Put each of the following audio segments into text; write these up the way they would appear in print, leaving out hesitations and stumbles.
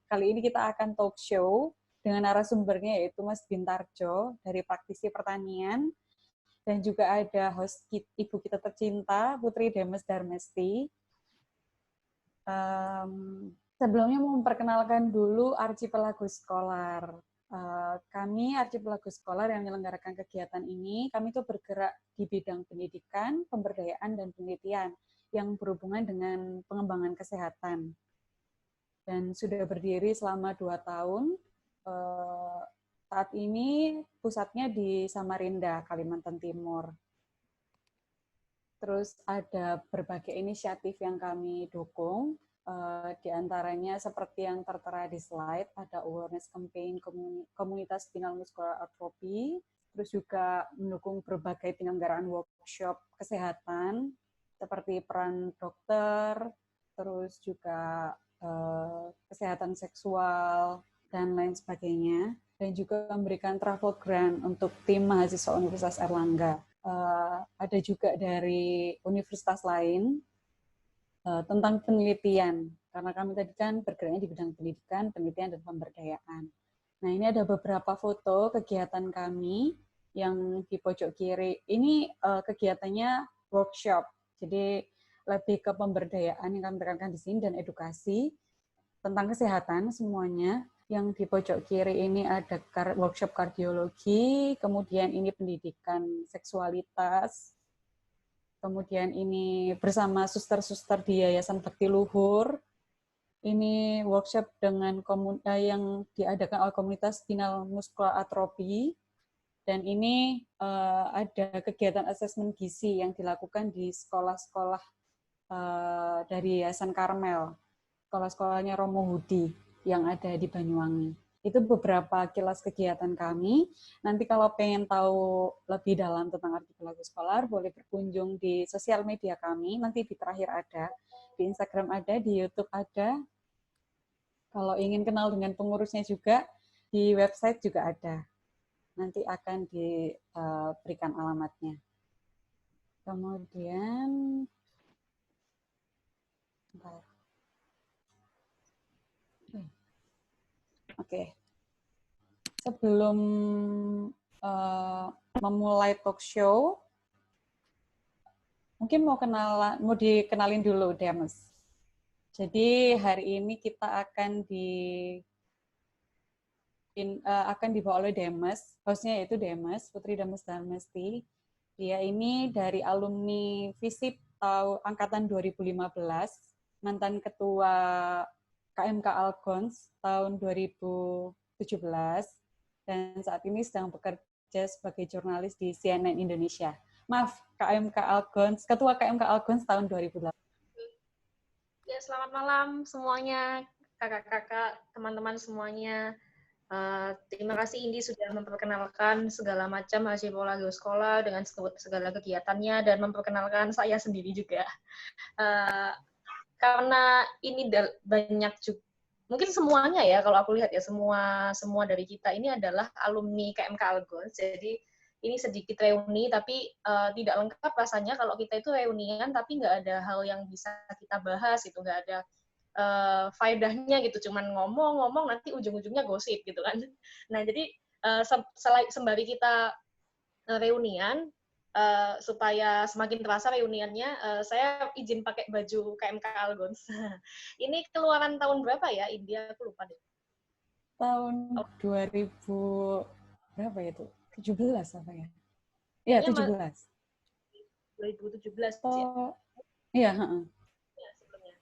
Kali ini kita akan talk show dengan narasumbernya yaitu Mas Bintarjo dari Praktisi Pertanian, dan juga ada host ibu kita tercinta, Putri Demes Darmesti. Sebelumnya mau memperkenalkan dulu Archipelago Scholar. Kami Archipelago Scholar yang menyelenggarakan kegiatan ini, kami itu bergerak di bidang pendidikan, pemberdayaan, dan penelitian yang berhubungan dengan pengembangan kesehatan. Dan sudah berdiri selama 2 tahun. Saat ini pusatnya di Samarinda, Kalimantan Timur. Terus ada berbagai inisiatif yang kami dukung, di antaranya seperti yang tertera di slide, ada awareness campaign komunitas spinal muscular atrophy, terus juga mendukung berbagai penyelenggaraan workshop kesehatan, seperti peran dokter, terus juga kesehatan seksual, dan lain sebagainya, dan juga memberikan travel grant untuk tim mahasiswa Universitas Airlangga. Ada juga dari universitas lain tentang penelitian, karena kami tadi kan bergeraknya di bidang pendidikan, penelitian, dan pemberdayaan. Nah, ini ada beberapa foto kegiatan kami yang di pojok kiri. Ini kegiatannya workshop, jadi lebih ke pemberdayaan yang kami tekankan di sini dan edukasi tentang kesehatan semuanya. Yang di pojok kiri ini ada workshop kardiologi, kemudian ini pendidikan seksualitas, kemudian ini bersama suster-suster di Yayasan Bakti Luhur. Ini workshop dengan yang diadakan oleh komunitas spinal muscular atrophy. Dan ini ada kegiatan asesmen gizi yang dilakukan di sekolah-sekolah dari Yayasan Karmel, sekolah-sekolahnya Romo Hudi yang ada di Banyuwangi. Itu beberapa kilas kegiatan kami. Nanti kalau pengen tahu lebih dalam tentang Archipelago Scholar, boleh berkunjung di sosial media kami. Nanti di terakhir ada, di Instagram ada, di YouTube ada. Kalau ingin kenal dengan pengurusnya juga, di website juga ada. Nanti akan diberikan alamatnya. Kemudian, bentar. Oke. Sebelum memulai talk show, mungkin mau dikenalin dulu, Demes. Jadi hari ini kita akan dibawa oleh Demes, hostnya yaitu Demes, Putri Demes Darmesti. Dia ini dari alumni FISIP angkatan 2015, mantan ketua KMK Algons tahun 2017, dan saat ini sedang bekerja sebagai jurnalis di CNN Indonesia. Maaf, KMK Algons, ketua KMK Algons tahun 2018. Ya, selamat malam semuanya, kakak-kakak, teman-teman semuanya. Terima kasih Indi sudah memperkenalkan segala macam Archipelago Scholar dengan segala kegiatannya dan memperkenalkan saya sendiri juga. Karena ini banyak juga, mungkin semuanya ya, kalau aku lihat ya, semua dari kita ini adalah alumni KMK Algons, jadi ini sedikit reuni, tapi tidak lengkap rasanya kalau kita itu reunian, tapi nggak ada hal yang bisa kita bahas, itu nggak ada faedahnya gitu, cuman ngomong-ngomong nanti ujung-ujungnya gosip gitu kan. Nah jadi sembari kita reunian, supaya semakin terasa reuniannya, saya izin pakai baju KMK Algons. Ini keluaran tahun berapa ya, India? Aku lupa deh. Tahun 2000 berapa ya itu? 17 apa ya? Iya, 17. 2017 oh, ya? Iya, Ya, sebelumnya.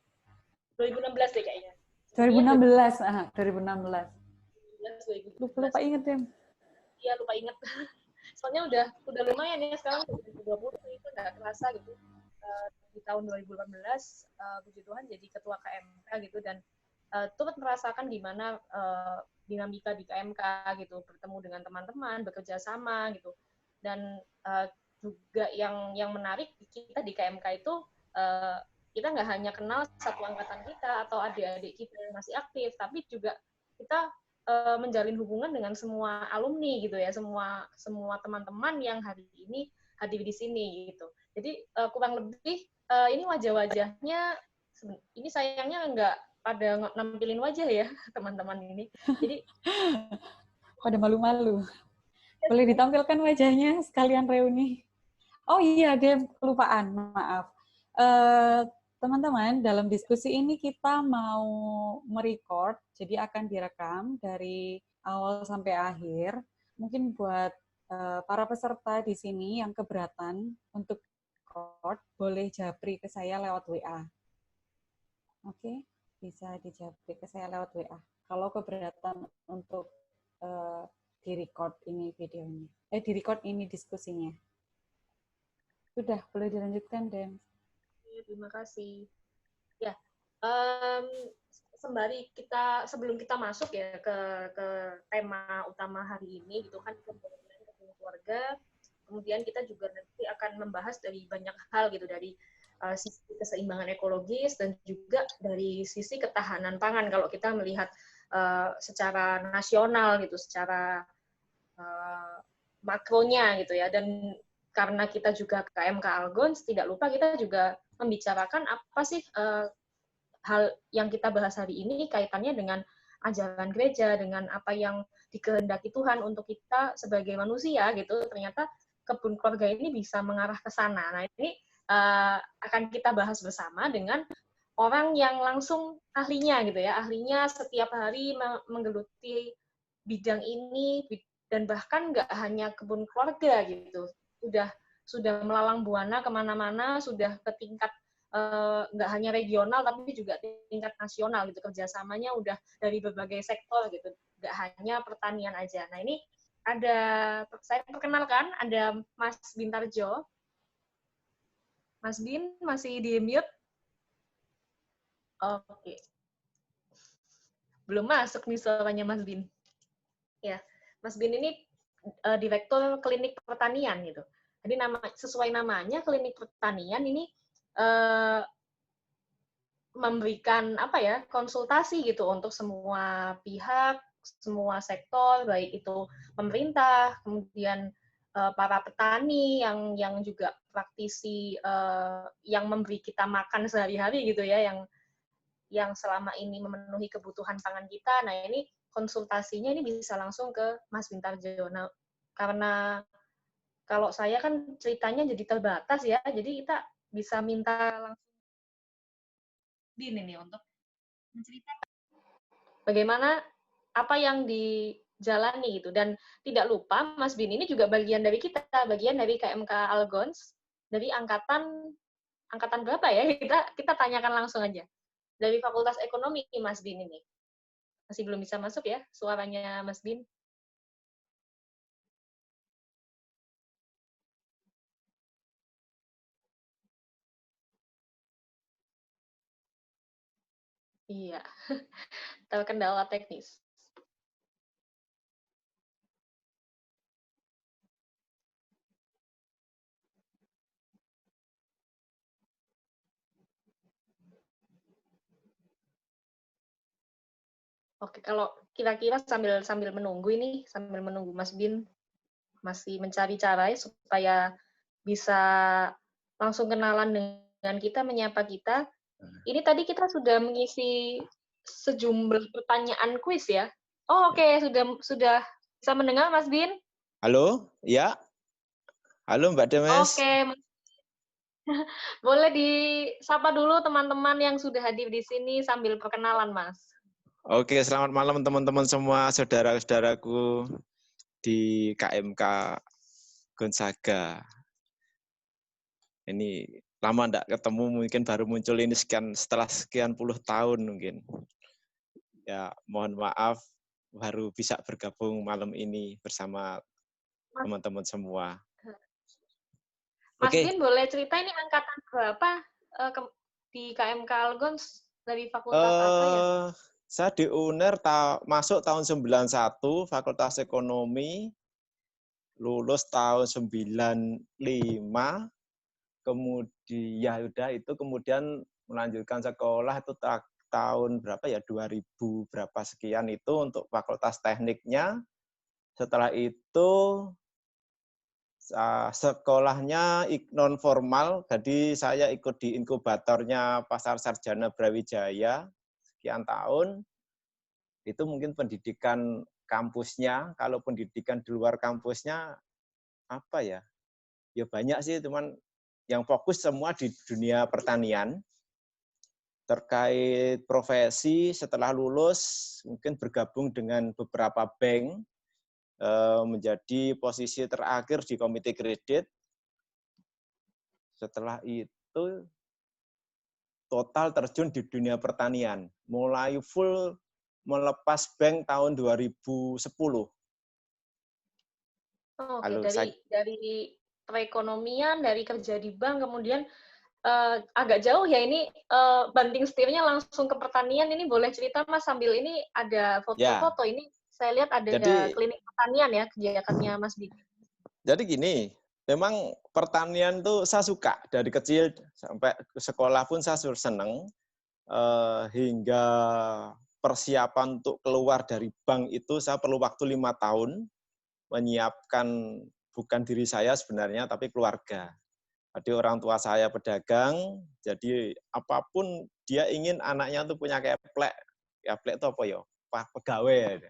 2016 deh kayaknya. 2016, 2016. 2016. Lupa inget ya. Iya, lupa inget. Soalnya udah lumayan ya, sekarang 2020 itu nggak terasa gitu. Di tahun 2018, puji Tuhan jadi ketua KMK gitu, dan turut merasakan gimana dinamika di KMK gitu, bertemu dengan teman-teman, bekerja sama gitu. Dan juga yang menarik kita di KMK itu, kita nggak hanya kenal satu angkatan kita atau adik-adik kita yang masih aktif, tapi juga kita menjalin hubungan dengan semua alumni gitu ya, semua teman-teman yang hari ini hadir di sini gitu. Jadi kurang lebih ini wajah-wajahnya, ini sayangnya pada nampilin wajah ya teman-teman ini. Jadi Pada malu-malu. Boleh ditampilkan wajahnya sekalian reuni. Oh iya, ada kelupaan, maaf. Teman-teman, dalam diskusi ini kita mau merecord, jadi akan direkam dari awal sampai akhir. Mungkin buat para peserta di sini yang keberatan untuk record, boleh japri ke saya lewat WA. Oke, bisa dijapri ke saya lewat WA. Kalau keberatan untuk di-record ini videonya, di-record ini diskusinya. Sudah, boleh dilanjutkan, Den. terima kasih. Ya, sembari sebelum kita masuk ya ke tema utama hari ini gitu kan, keluarga, kemudian kita juga nanti akan membahas dari banyak hal gitu, dari sisi keseimbangan ekologis dan juga dari sisi ketahanan pangan kalau kita melihat secara nasional gitu, secara makronya gitu ya. Dan karena kita juga KMK Algons, tidak lupa kita juga membicarakan apa sih hal yang kita bahas hari ini kaitannya dengan ajaran gereja, dengan apa yang dikehendaki Tuhan untuk kita sebagai manusia gitu. Ternyata kebun keluarga ini bisa mengarah ke sana. Nah, ini akan kita bahas bersama dengan orang yang langsung ahlinya gitu ya. Ahlinya setiap hari menggeluti bidang ini, dan bahkan nggak hanya kebun keluarga gitu. Sudah melalang buana kemana-mana, sudah ke tingkat nggak hanya regional tapi juga tingkat nasional gitu, kerjasamanya udah dari berbagai sektor gitu, nggak hanya pertanian aja. Nah ini saya perkenalkan ada Mas Bintarjo. Mas Bin masih di mute? Oke, belum masuk nih suaranya Mas Bin. Ya, Mas Bin ini direktur klinik pertanian gitu. Jadi sesuai namanya klinik pertanian ini memberikan apa ya, konsultasi gitu untuk semua pihak, semua sektor, baik itu pemerintah, kemudian para petani yang juga praktisi yang memberi kita makan sehari-hari gitu ya, yang selama ini memenuhi kebutuhan pangan kita. Nah, ini konsultasinya ini bisa langsung ke Mas Bintarjo. Nah, karena kalau saya kan ceritanya jadi terbatas ya, jadi kita bisa minta langsung Din ini untuk menceritakan bagaimana apa yang dijalani gitu. Dan tidak lupa Mas Bin ini juga bagian dari kita, bagian dari KMK Algons, dari angkatan berapa ya? Kita tanyakan langsung aja. Dari Fakultas Ekonomi Mas Bin ini. Masih belum bisa masuk ya suaranya Mas Bin? Iya, terkendala teknis. Oke, kalau kira-kira sambil menunggu Mas Bin masih mencari cara supaya bisa langsung kenalan dengan kita, menyapa kita. Ini tadi kita sudah mengisi sejumlah pertanyaan kuis ya. Oh, oke, sudah bisa mendengar Mas Bin? Halo, ya. Halo Mbak Demes. Oke, boleh disapa dulu teman-teman yang sudah hadir di sini sambil perkenalan, Mas. Oke, selamat malam teman-teman semua, saudara-saudaraku di KMK Gonzaga. Ini lama enggak ketemu, mungkin baru muncul ini setelah sekian puluh tahun mungkin. Ya, mohon maaf baru bisa bergabung malam ini bersama teman-teman semua. Mas Oke. Bin, boleh cerita ini angkatan berapa di KMK Algons, dari fakultas apa ya? Saya di UNER masuk tahun 91, Fakultas Ekonomi, lulus tahun 95, kemudian ya udah itu kemudian melanjutkan sekolah itu tahun berapa ya, 2000 berapa sekian itu untuk Fakultas Tekniknya. Setelah itu sekolahnya non formal, jadi saya ikut di inkubatornya Pasar Sarjana Brawijaya sekian tahun, itu mungkin pendidikan kampusnya, kalau pendidikan di luar kampusnya, apa ya, ya banyak sih, cuman yang fokus semua di dunia pertanian. Terkait profesi, setelah lulus, mungkin bergabung dengan beberapa bank, menjadi posisi terakhir di komite kredit. Setelah itu, total terjun di dunia pertanian. Mulai full melepas bank tahun 2010. Oke, Kalau saya, dari perekonomian, dari kerja di bank, kemudian agak jauh ya ini banting setirnya langsung ke pertanian. Ini boleh cerita Mas, sambil ini ada ya, foto-foto. Ini saya lihat ada jadi klinik pertanian ya kegiatannya Mas Bini. Jadi gini, memang pertanian tuh saya suka dari kecil sampai ke sekolah pun saya seneng, hingga persiapan untuk keluar dari bank itu saya perlu waktu 5 tahun menyiapkan bukan diri saya sebenarnya tapi keluarga. Jadi orang tua saya pedagang, jadi apapun dia ingin anaknya tuh punya keplek. Keplek itu apa ya? Pegawai.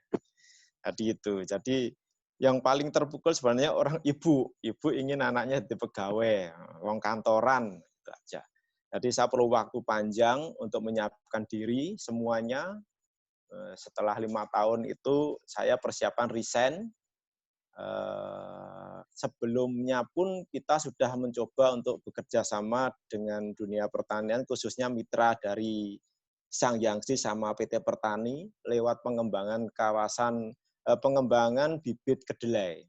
Jadi itu. Jadi yang paling terpukul sebenarnya orang ibu. Ibu ingin anaknya jadi pegawai, orang kantoran, itu aja. Jadi saya perlu waktu panjang untuk menyiapkan diri semuanya. Setelah 5 tahun itu saya persiapan resign. Sebelumnya pun kita sudah mencoba untuk bekerja sama dengan dunia pertanian, khususnya mitra dari Sangyangsi sama PT Pertani lewat pengembangan pengembangan bibit kedelai.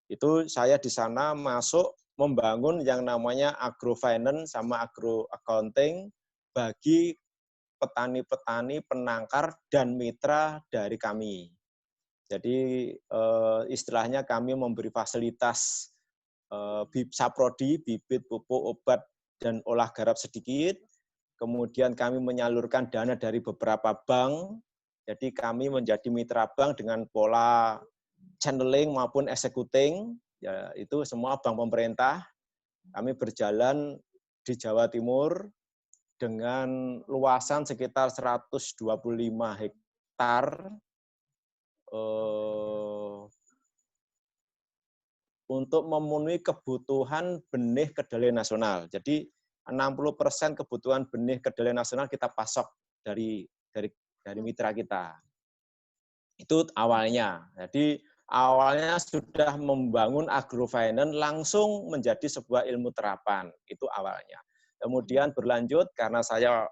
Itu saya di sana masuk membangun yang namanya agrofinance sama agro accounting bagi petani-petani penangkar dan mitra dari kami. Jadi istilahnya kami memberi fasilitas saprodi, bibit, pupuk, obat, dan olah garap sedikit. Kemudian kami menyalurkan dana dari beberapa bank. Jadi kami menjadi mitra bank dengan pola channeling maupun executing. Ya, itu semua bank pemerintah. Kami berjalan di Jawa Timur dengan luasan sekitar 125 hektar untuk memenuhi kebutuhan benih kedelai nasional. Jadi 60% kebutuhan benih kedelai nasional kita pasok dari mitra kita. Itu awalnya. Jadi awalnya sudah membangun agrofinance langsung menjadi sebuah ilmu terapan. Itu awalnya. Kemudian berlanjut karena saya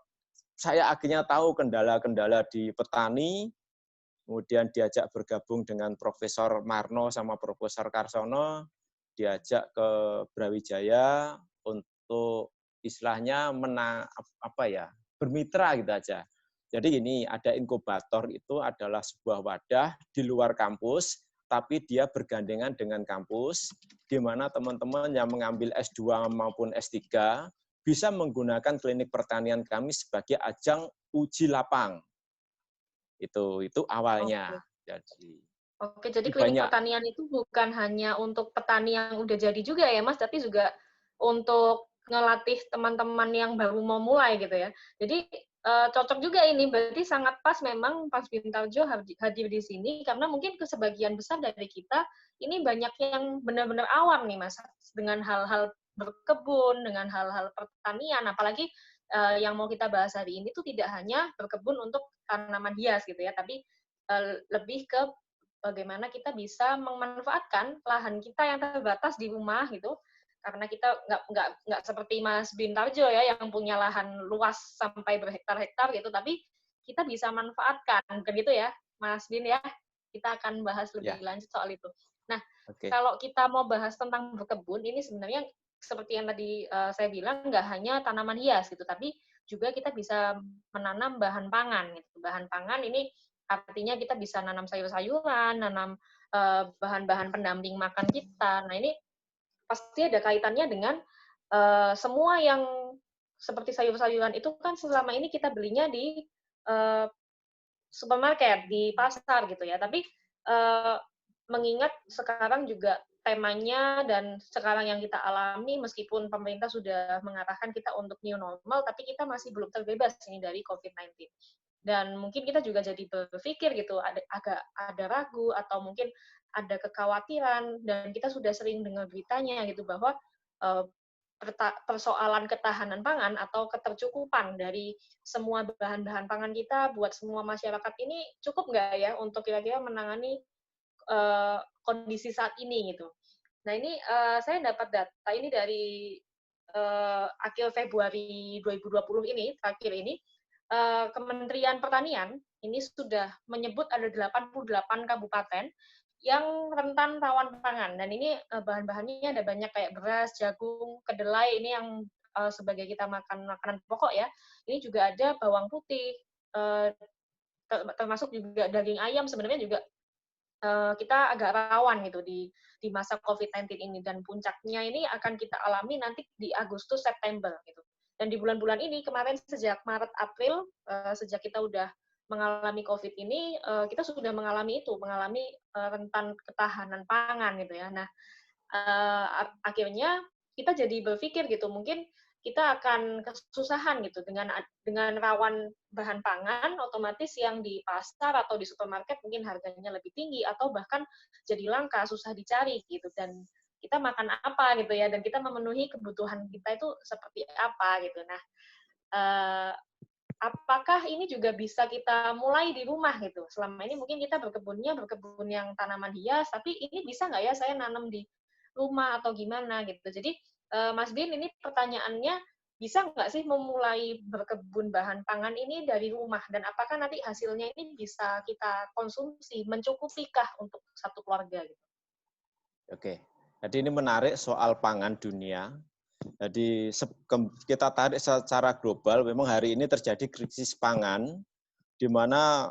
akhirnya tahu kendala-kendala di petani, kemudian diajak bergabung dengan Profesor Marno sama Profesor Karsono, diajak ke Brawijaya untuk istilahnya bermitra gitu aja. Jadi ini ada inkubator, itu adalah sebuah wadah di luar kampus, tapi dia bergandengan dengan kampus, di mana teman-teman yang mengambil S2 maupun S3 bisa menggunakan klinik pertanian kami sebagai ajang uji lapang. Itu awalnya. Jadi klinik banyak pertanian itu bukan hanya untuk petani yang udah jadi juga ya Mas, tapi juga untuk ngelatih teman-teman yang baru mau mulai gitu ya. Jadi cocok juga ini, berarti sangat pas memang Mas Bintarjo hadir di sini, karena mungkin sebagian besar dari kita ini banyak yang benar-benar awam nih Mas, dengan hal-hal berkebun, dengan hal-hal pertanian, apalagi yang mau kita bahas hari ini tuh tidak hanya berkebun untuk tanaman hias gitu ya, tapi lebih ke bagaimana kita bisa memanfaatkan lahan kita yang terbatas di rumah gitu, karena kita nggak seperti Mas Bintarjo ya yang punya lahan luas sampai berhektar-hektar gitu, tapi kita bisa manfaatkan begitu ya Mas Bin ya. Kita akan bahas lebih lanjut soal itu. Nah, kalau kita mau bahas tentang berkebun, ini sebenarnya seperti yang tadi saya bilang, nggak hanya tanaman hias gitu, tapi juga kita bisa menanam bahan pangan gitu. Bahan pangan ini artinya kita bisa nanam sayur-sayuran, nanam bahan-bahan pendamping makan kita. Nah, ini pasti ada kaitannya dengan semua yang seperti sayur-sayuran itu kan selama ini kita belinya di supermarket, di pasar gitu ya. Tapi mengingat sekarang juga temanya dan sekarang yang kita alami, meskipun pemerintah sudah mengarahkan kita untuk new normal, tapi kita masih belum terbebas ini dari COVID-19. Dan mungkin kita juga jadi berpikir gitu, agak ada ragu atau mungkin ada kekhawatiran, dan kita sudah sering dengar beritanya gitu bahwa persoalan ketahanan pangan atau ketercukupan dari semua bahan-bahan pangan kita buat semua masyarakat ini cukup nggak ya untuk kira-kira menangani kondisi saat ini gitu. Nah ini saya dapat data ini dari akhir Februari 2020 ini, terakhir ini, Kementerian Pertanian ini sudah menyebut ada 88 kabupaten yang rentan rawan pangan. Dan ini bahan-bahannya ada banyak kayak beras, jagung, kedelai, ini yang sebagai kita makan makanan pokok ya. Ini juga ada bawang putih, termasuk juga daging ayam sebenarnya juga kita agak rawan gitu di masa COVID-19 ini, dan puncaknya ini akan kita alami nanti di Agustus September gitu. Dan di bulan-bulan ini kemarin sejak Maret April sejak kita udah mengalami COVID ini, kita sudah mengalami rentan ketahanan pangan gitu ya. Nah, akhirnya kita jadi berpikir gitu, mungkin kita akan kesusahan gitu dengan rawan bahan pangan, otomatis yang di pasar atau di supermarket mungkin harganya lebih tinggi atau bahkan jadi langka, susah dicari gitu, dan kita makan apa gitu ya, dan kita memenuhi kebutuhan kita itu seperti apa gitu. Nah, apakah ini juga bisa kita mulai di rumah gitu? Selama ini mungkin kita berkebun yang tanaman hias, tapi ini bisa nggak ya saya nanam di rumah atau gimana gitu. Jadi Mas Bin, ini pertanyaannya, bisa nggak sih memulai berkebun bahan pangan ini dari rumah? Dan apakah nanti hasilnya ini bisa kita konsumsi, mencukupikah untuk satu keluarga gitu? Oke, jadi ini menarik soal pangan dunia. Jadi kita tarik secara global, memang hari ini terjadi krisis pangan, di mana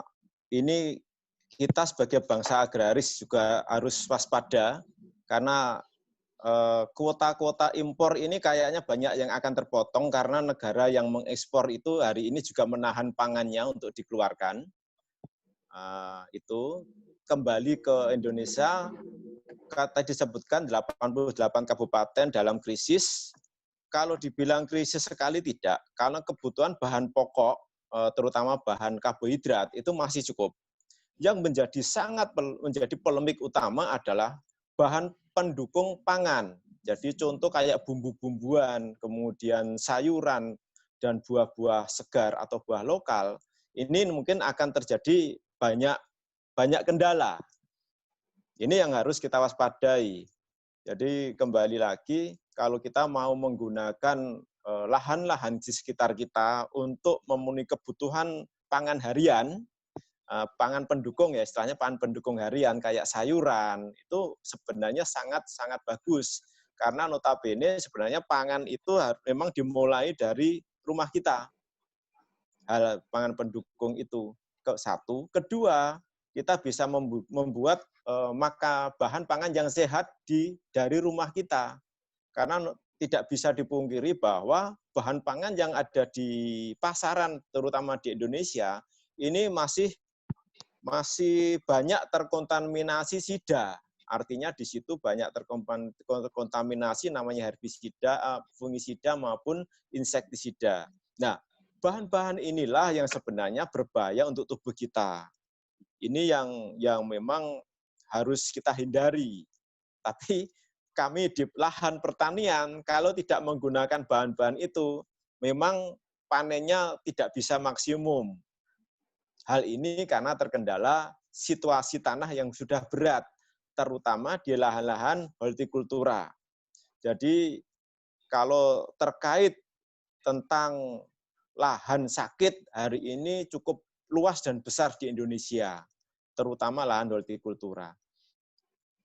ini kita sebagai bangsa agraris juga harus waspada, karena kuota-kuota impor ini kayaknya banyak yang akan terpotong karena negara yang mengekspor itu hari ini juga menahan pangannya untuk dikeluarkan. Itu kembali ke Indonesia, tadi disebutkan 88 kabupaten dalam krisis. Kalau dibilang krisis sekali tidak, karena kebutuhan bahan pokok, terutama bahan karbohidrat itu masih cukup. Yang menjadi polemik utama adalah bahan pendukung pangan. Jadi contoh kayak bumbu-bumbuan, kemudian sayuran, dan buah-buah segar atau buah lokal, ini mungkin akan terjadi banyak kendala. Ini yang harus kita waspadai. Jadi kembali lagi, kalau kita mau menggunakan lahan-lahan di sekitar kita untuk memenuhi kebutuhan pangan harian, pangan pendukung ya, istilahnya pangan pendukung harian kayak sayuran, itu sebenarnya sangat bagus. Karena notabene sebenarnya pangan itu memang dimulai dari rumah kita. Hal pangan pendukung itu satu. Kedua, kita bisa membuat maka bahan pangan yang sehat dari rumah kita. Karena tidak bisa dipungkiri bahwa bahan pangan yang ada di pasaran, terutama di Indonesia, ini masih banyak terkontaminasi sida. Artinya di situ banyak terkontaminasi namanya herbisida, fungisida maupun insektisida. Nah, bahan-bahan inilah yang sebenarnya berbahaya untuk tubuh kita. Ini yang memang harus kita hindari. Tapi kami di lahan pertanian, kalau tidak menggunakan bahan-bahan itu, memang panennya tidak bisa maksimum. Hal ini karena terkendala situasi tanah yang sudah berat, terutama di lahan-lahan hortikultura. Jadi kalau terkait tentang lahan sakit, hari ini cukup luas dan besar di Indonesia, terutama lahan hortikultura.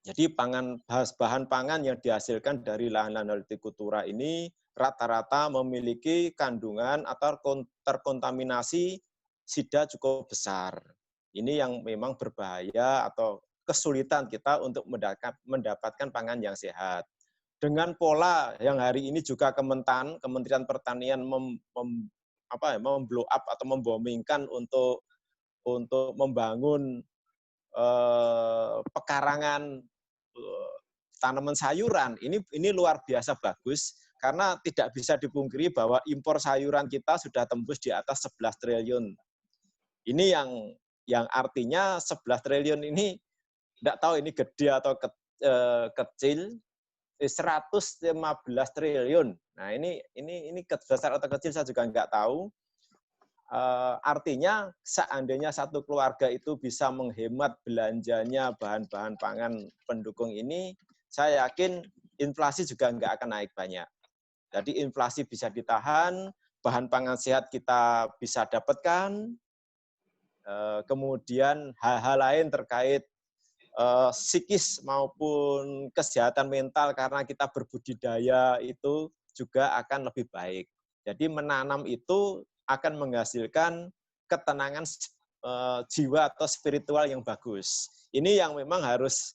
Jadi bahan pangan yang dihasilkan dari lahan-lahan hortikultura ini rata-rata memiliki kandungan atau terkontaminasi sida cukup besar. Ini yang memang berbahaya atau kesulitan kita untuk mendapatkan pangan yang sehat. Dengan pola yang hari ini juga Kementerian Pertanian memblow up atau membomingkan untuk membangun pekarangan tanaman sayuran, ini luar biasa bagus, karena tidak bisa dipungkiri bahwa impor sayuran kita sudah tembus di atas 11 triliun Ini yang artinya 11 triliun ini tidak tahu ini gede atau kecil, 115 triliun. Nah, ini besar atau kecil saya juga nggak tahu. Artinya seandainya satu keluarga itu bisa menghemat belanjanya bahan-bahan pangan pendukung ini, saya yakin inflasi juga nggak akan naik banyak. Jadi inflasi bisa ditahan, bahan pangan sehat kita bisa dapatkan, kemudian hal-hal lain terkait psikis maupun kesehatan mental karena kita berbudidaya itu juga akan lebih baik. Jadi menanam itu akan menghasilkan ketenangan jiwa atau spiritual yang bagus. Ini yang memang harus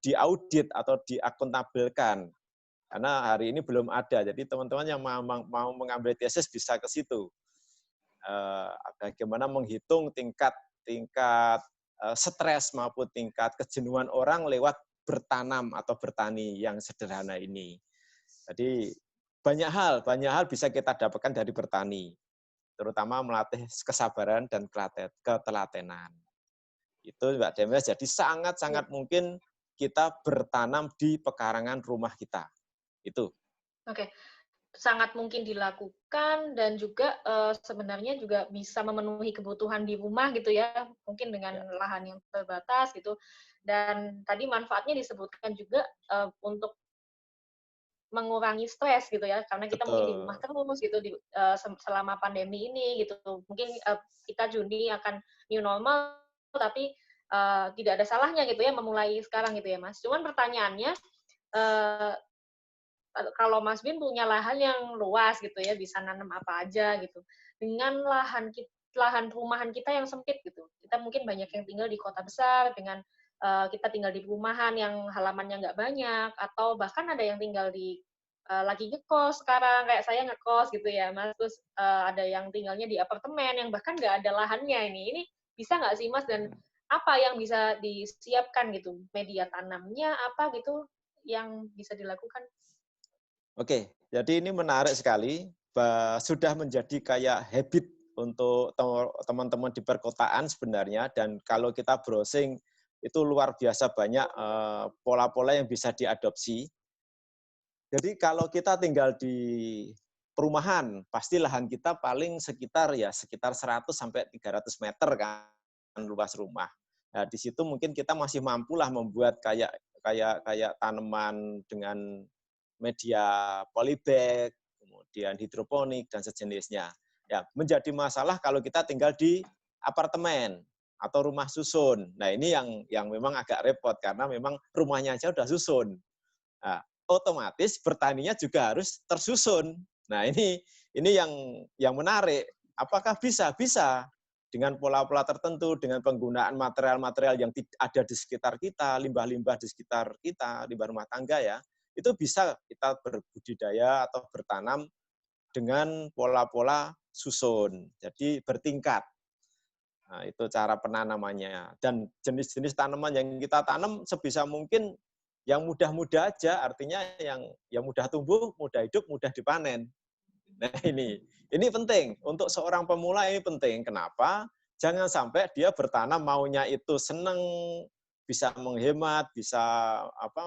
diaudit atau diakuntabelkan. Karena hari ini belum ada. Jadi teman-teman yang mau mengambil tesis bisa ke situ. Bagaimana menghitung tingkat stres maupun tingkat kejenuhan orang lewat bertanam atau bertani yang sederhana ini. Jadi banyak hal bisa kita dapatkan dari bertani, terutama melatih kesabaran dan ketelatenan. Itu Mbak Demes, jadi sangat-sangat mungkin kita bertanam di pekarangan rumah kita. Itu. Oke. Sangat mungkin dilakukan dan juga sebenarnya juga bisa memenuhi kebutuhan di rumah gitu ya, mungkin dengan lahan yang terbatas gitu. Dan tadi manfaatnya disebutkan juga untuk mengurangi stres gitu ya, karena kita mungkin di rumah terus gitu selama pandemi ini gitu. Mungkin kita Juni akan new normal, tapi tidak ada salahnya gitu ya memulai sekarang gitu ya Mas. Cuman pertanyaannya, kalau Mas Bin punya lahan yang luas gitu ya, bisa nanam apa aja gitu. Dengan lahan rumahan kita yang sempit gitu. Kita mungkin banyak yang tinggal di kota besar, dengan kita tinggal di perumahan yang halamannya nggak banyak, atau bahkan ada yang tinggal di lagi ngekos sekarang, kayak saya ngekos gitu ya, Mas. Terus ada yang tinggalnya di apartemen yang bahkan nggak ada lahannya ini. Ini bisa nggak sih, Mas? Dan apa yang bisa disiapkan gitu? Media tanamnya apa gitu yang bisa dilakukan? Oke, jadi ini menarik sekali. Sudah menjadi kayak habit untuk teman-teman di perkotaan sebenarnya, dan kalau kita browsing itu luar biasa banyak pola-pola yang bisa diadopsi. Jadi kalau kita tinggal di perumahan, pasti lahan kita paling sekitar 100 sampai 300 meter kan luas rumah. Nah, di situ mungkin kita masih mampulah membuat kayak tanaman dengan media polybag, kemudian hidroponik dan sejenisnya. Ya, menjadi masalah kalau kita tinggal di apartemen atau rumah susun. Nah, ini yang memang agak repot karena memang rumahnya aja udah susun. Nah, otomatis bertaninya juga harus tersusun. Nah, ini yang menarik. Apakah bisa? Bisa. Dengan pola-pola tertentu, dengan penggunaan material-material yang ada di sekitar kita, limbah-limbah di sekitar kita, limbah rumah tangga ya, itu bisa kita berbudidaya atau bertanam dengan pola-pola susun. Jadi bertingkat. Nah, itu cara penanamannya. Dan jenis-jenis tanaman yang kita tanam sebisa mungkin yang mudah-mudah aja, artinya yang mudah tumbuh, mudah hidup, mudah dipanen. Nah, ini penting. Untuk seorang pemula ini penting. Kenapa? Jangan sampai dia bertanam maunya itu seneng, bisa menghemat, bisa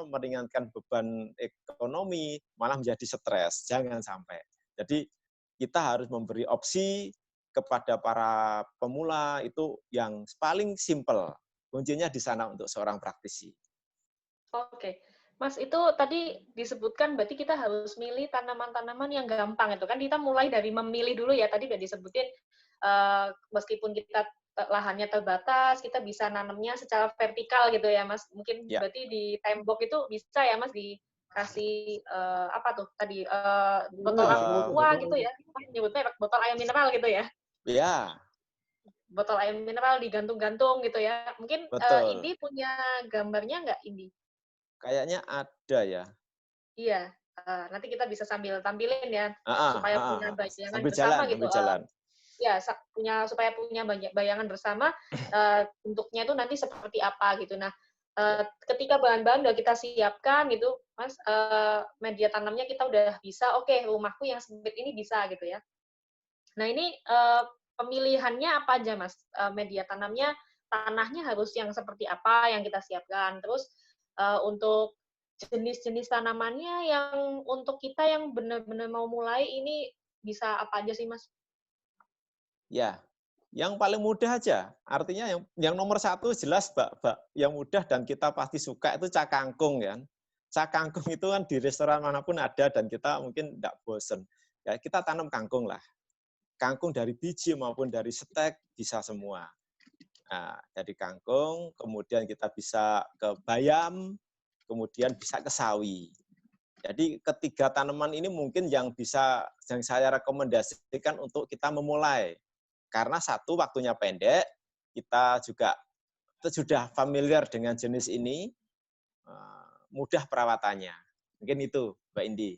meringankan beban ekonomi, malah menjadi stres. Jangan sampai. Jadi kita harus memberi opsi kepada para pemula itu yang paling simpel. Kuncinya di sana untuk seorang praktisi. Oke. Mas, itu tadi disebutkan berarti kita harus milih tanaman-tanaman yang gampang itu kan, kita mulai dari memilih dulu ya, tadi udah disebutin meskipun kita lahannya terbatas, kita bisa nanamnya secara vertikal gitu ya Mas. Mungkin berarti di tembok itu bisa ya Mas dikasih apa tuh tadi botol aqua gitu ya, nyebutnya botol air mineral gitu ya. Iya. Botol air mineral digantung-gantung gitu ya. Mungkin Indi punya gambarnya nggak, Indi? Kayaknya ada ya. Iya, nanti kita bisa sambil tampilin ya, supaya punya bayangan sambil bersama jalan, gitu. sambil jalan. Ya, supaya punya bayangan bersama, bentuknya itu nanti seperti apa gitu. Nah, ketika bahan-bahan udah kita siapkan gitu, Mas, media tanamnya kita udah bisa, oke, rumahku yang sempit ini bisa gitu ya. Nah ini pemilihannya apa aja Mas? Media tanamnya, tanahnya harus yang seperti apa yang kita siapkan. Terus untuk jenis-jenis tanamannya yang untuk kita yang benar-benar mau mulai ini bisa apa aja sih Mas? Ya, yang paling mudah aja. Artinya yang nomor satu jelas Mbak, yang mudah dan kita pasti suka itu cakangkung kan. Cakangkung itu kan di restoran manapun ada dan kita mungkin tidak bosen. Ya, kita tanam kangkung lah. Kangkung dari biji maupun dari stek bisa semua. Nah, dari kangkung, kemudian kita bisa ke bayam, kemudian bisa ke sawi. Jadi ketiga tanaman ini mungkin yang saya rekomendasikan untuk kita memulai. Karena satu, waktunya pendek, kita juga sudah familiar dengan jenis ini, mudah perawatannya. Mungkin itu, Mbak Indi.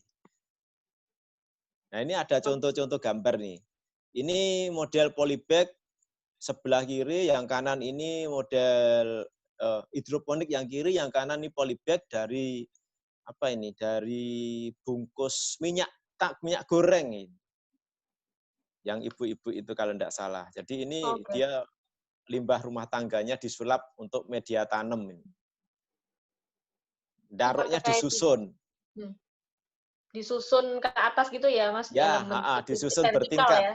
Nah, ini ada contoh-contoh gambar nih. Ini model polybag sebelah kiri, yang kanan ini model hidroponik yang kiri, yang kanan ini polybag dari apa ini? Dari bungkus minyak goreng ini. Yang ibu-ibu itu kalau tidak salah. Jadi ini dia limbah rumah tangganya disulap untuk media tanam ini. Darunya disusun. Disusun ke atas gitu ya Mas, Ya, dalam bentuk disusun vertikal bertingkat. ya?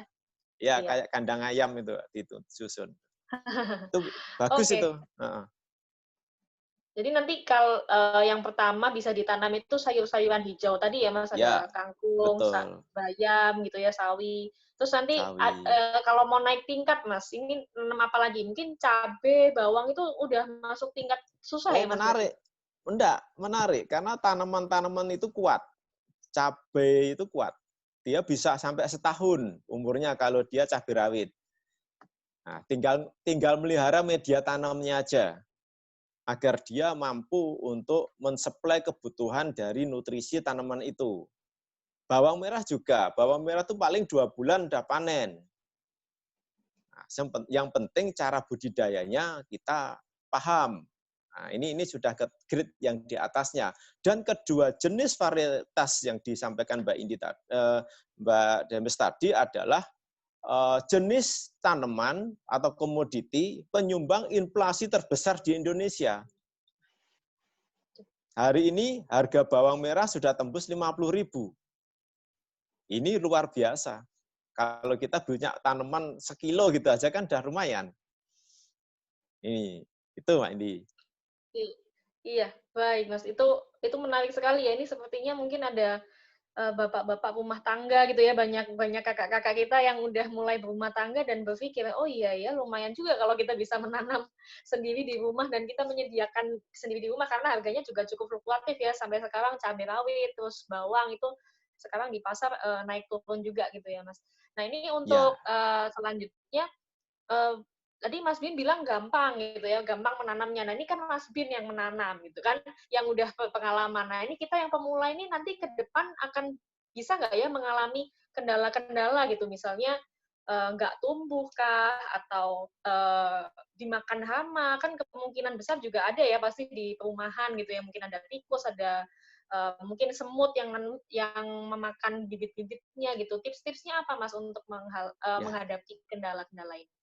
Ya, Iya. kayak kandang ayam itu disusun. Itu bagus itu. Jadi nanti kalau yang pertama bisa ditanam itu sayur-sayuran hijau tadi ya Mas, ada Ya, kangkung, betul. bayam gitu ya, sawi. Terus nanti Sawi. kalau mau naik tingkat Mas, ini nanam apa lagi? Mungkin cabai, bawang itu udah masuk tingkat susah ya Mas? Menarik. Enggak, menarik karena tanaman-tanaman itu kuat. Cabai itu kuat. Dia bisa sampai setahun umurnya kalau dia cabai rawit. Nah, tinggal melihara media tanamnya aja agar dia mampu untuk mensuplai kebutuhan dari nutrisi tanaman itu. Bawang merah juga, bawang merah itu paling 2 bulan udah panen. Nah, yang penting cara budidayanya kita paham. Nah, ini sudah ke grade yang di atasnya. Dan kedua jenis varietas yang disampaikan Mbak Demes tadi adalah jenis tanaman atau komoditi penyumbang inflasi terbesar di Indonesia. Hari ini harga bawang merah sudah tembus 50.000. Ini luar biasa. Kalau kita punya tanaman sekilo gitu aja kan udah lumayan. Ini, itu Mbak Indi. Iya, baik Mas. Itu menarik sekali ya. Ini sepertinya mungkin ada bapak-bapak rumah tangga gitu ya, banyak kakak-kakak kita yang udah mulai berumah tangga dan berpikir, oh iya ya lumayan juga kalau kita bisa menanam sendiri di rumah dan kita menyediakan sendiri di rumah karena harganya juga cukup fluktuatif ya, sampai sekarang cabai rawit terus bawang itu sekarang di pasar naik turun juga gitu ya Mas. Nah ini untuk Ya. selanjutnya tadi Mas Bin bilang gampang gitu ya, gampang menanamnya. Nah ini kan Mas Bin yang menanam gitu kan, yang udah pengalaman. Nah ini kita yang pemula ini nanti ke depan akan bisa nggak ya mengalami kendala-kendala gitu, misalnya nggak tumbuh kah, atau dimakan hama, kan kemungkinan besar juga ada ya pasti di perumahan gitu ya, mungkin ada tikus, ada mungkin semut yang memakan bibit-bibitnya gitu. Tips-tipsnya apa Mas untuk menghadapi kendala-kendala ini?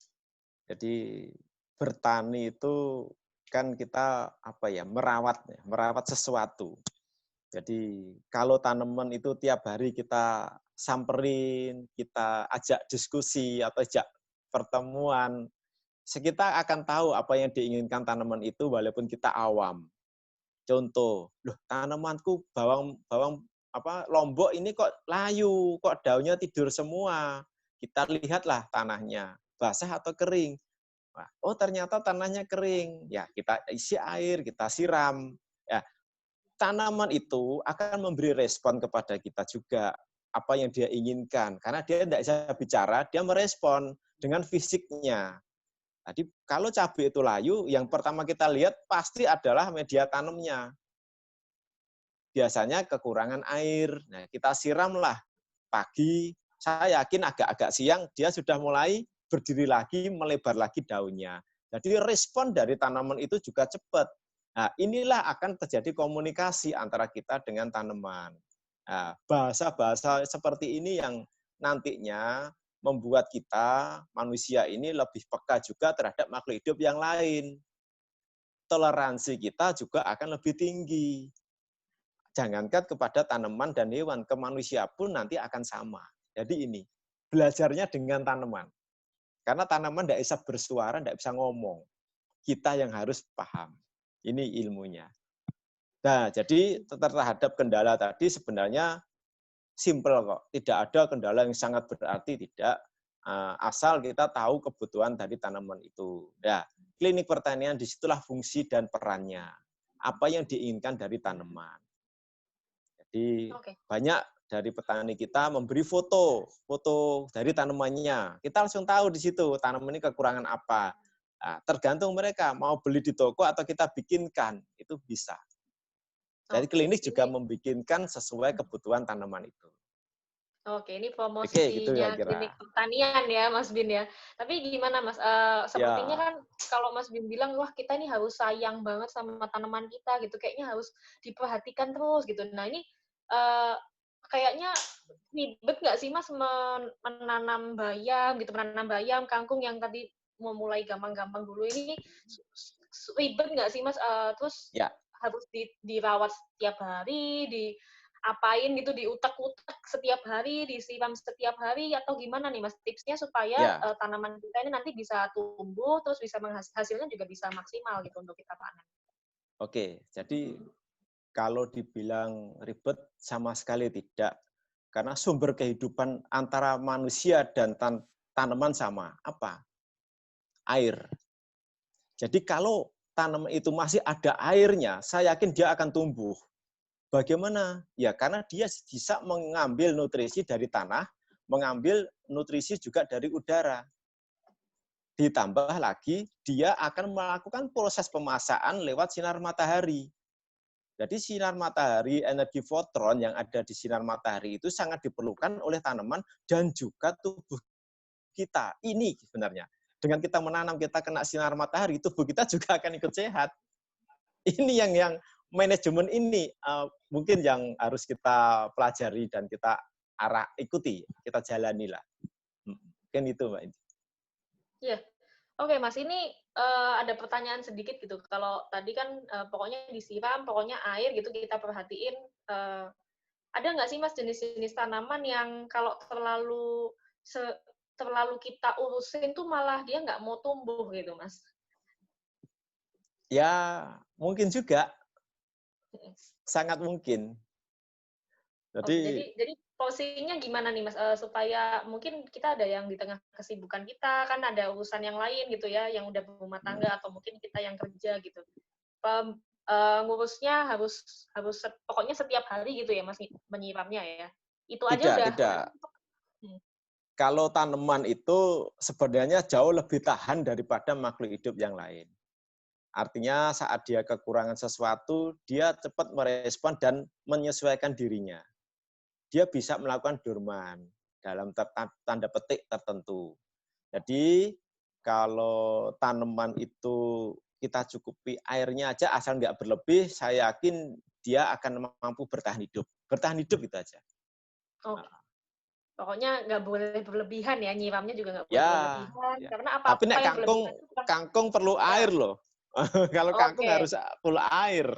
Jadi bertani itu kan kita merawat sesuatu. Jadi kalau tanaman itu tiap hari kita samperin, kita ajak diskusi atau ajak pertemuan, kita akan tahu apa yang diinginkan tanaman itu walaupun kita awam. Contoh, loh tanamanku bawang lombok ini kok layu, kok daunnya tidur semua. Kita lihatlah tanahnya, basah atau kering. Oh ternyata tanahnya kering. Ya kita isi air, kita siram. Ya, tanaman itu akan memberi respon kepada kita juga apa yang dia inginkan. Karena dia tidak bisa bicara, dia merespon dengan fisiknya. Jadi kalau cabai itu layu, yang pertama kita lihat pasti adalah media tanamnya. Biasanya kekurangan air. Nah, kita siramlah pagi. Saya yakin agak-agak siang dia sudah mulai berdiri lagi, melebar lagi daunnya. Jadi respon dari tanaman itu juga cepat. Nah, inilah akan terjadi komunikasi antara kita dengan tanaman. Nah, bahasa-bahasa seperti ini yang nantinya membuat kita manusia ini lebih peka juga terhadap makhluk hidup yang lain. Toleransi kita juga akan lebih tinggi. Jangankan kepada tanaman dan hewan, ke manusia pun nanti akan sama. Jadi ini, belajarnya dengan tanaman. Karena tanaman tidak bisa bersuara, tidak bisa ngomong. Kita yang harus paham. Ini ilmunya. Nah, jadi terhadap kendala tadi sebenarnya simple kok. Tidak ada kendala yang sangat berarti, tidak. Asal kita tahu kebutuhan dari tanaman itu. Ya, klinik pertanian disitulah fungsi dan perannya. Apa yang diinginkan dari tanaman. Jadi banyak dari petani kita memberi foto dari tanamannya. Kita langsung tahu di situ tanaman ini kekurangan apa. Nah, tergantung mereka mau beli di toko atau kita bikinkan, itu bisa. Jadi klinik juga membikinkan sesuai kebutuhan tanaman itu. Oke, ini gitu promosinya klinik pertanian ya, Mas Bin ya. Tapi gimana, Mas? Sepertinya kan kalau Mas Bin bilang, wah kita ini harus sayang banget sama tanaman kita gitu, kayaknya harus diperhatikan terus gitu. Nah ini kayaknya ribet nggak sih Mas menanam bayam gitu, menanam bayam, kangkung yang tadi mau mulai gampang-gampang dulu ini ribet nggak sih Mas? Terus harus dirawat setiap hari, apain gitu, diutek-utek setiap hari, disiram setiap hari, atau gimana nih Mas tipsnya supaya tanaman kita ini nanti bisa tumbuh, terus bisa hasilnya juga bisa maksimal gitu untuk kita panen. Oke, jadi kalau dibilang ribet sama sekali tidak. Karena sumber kehidupan antara manusia dan tanaman sama. Apa? Air. Jadi kalau tanaman itu masih ada airnya, saya yakin dia akan tumbuh. Bagaimana? Ya karena dia bisa mengambil nutrisi dari tanah, mengambil nutrisi juga dari udara. Ditambah lagi, dia akan melakukan proses pemasakan lewat sinar matahari. Jadi sinar matahari, energi foton yang ada di sinar matahari itu sangat diperlukan oleh tanaman dan juga tubuh kita. Ini sebenarnya. Dengan kita menanam, kita kena sinar matahari, tubuh kita juga akan ikut sehat. Ini yang manajemen ini mungkin yang harus kita pelajari dan kita ikuti, kita jalanilah. Mungkin itu, Mbak. Iya. Oke, Mas, ini ada pertanyaan sedikit gitu. Kalau tadi kan pokoknya disiram, pokoknya air gitu kita perhatiin. Ada nggak sih, Mas, jenis-jenis tanaman yang kalau terlalu kita urusin tuh malah dia nggak mau tumbuh gitu, Mas? Ya, mungkin juga. Sangat mungkin. Jadi posisinya gimana nih Mas, supaya mungkin kita ada yang di tengah kesibukan kita, kan ada urusan yang lain gitu ya, yang udah berumah tangga atau mungkin kita yang kerja gitu. Ngurusnya harus pokoknya setiap hari gitu ya Mas menyiramnya ya. Itu aja udah. Tidak. Kalau tanaman itu sebenarnya jauh lebih tahan daripada makhluk hidup yang lain. Artinya saat dia kekurangan sesuatu, dia cepat merespon dan menyesuaikan dirinya. Dia bisa melakukan dorman dalam tanda petik tertentu. Jadi kalau tanaman itu kita cukupi airnya aja asal nggak berlebih, saya yakin dia akan mampu bertahan hidup. Bertahan hidup itu aja. Oh. Pokoknya nggak boleh berlebihan ya, nyiramnya juga nggak boleh berlebihan. Ya. Karena apa-apa Tapi yang berlebihan itu kangkung perlu air loh. Kalau kangkung harus perlu air.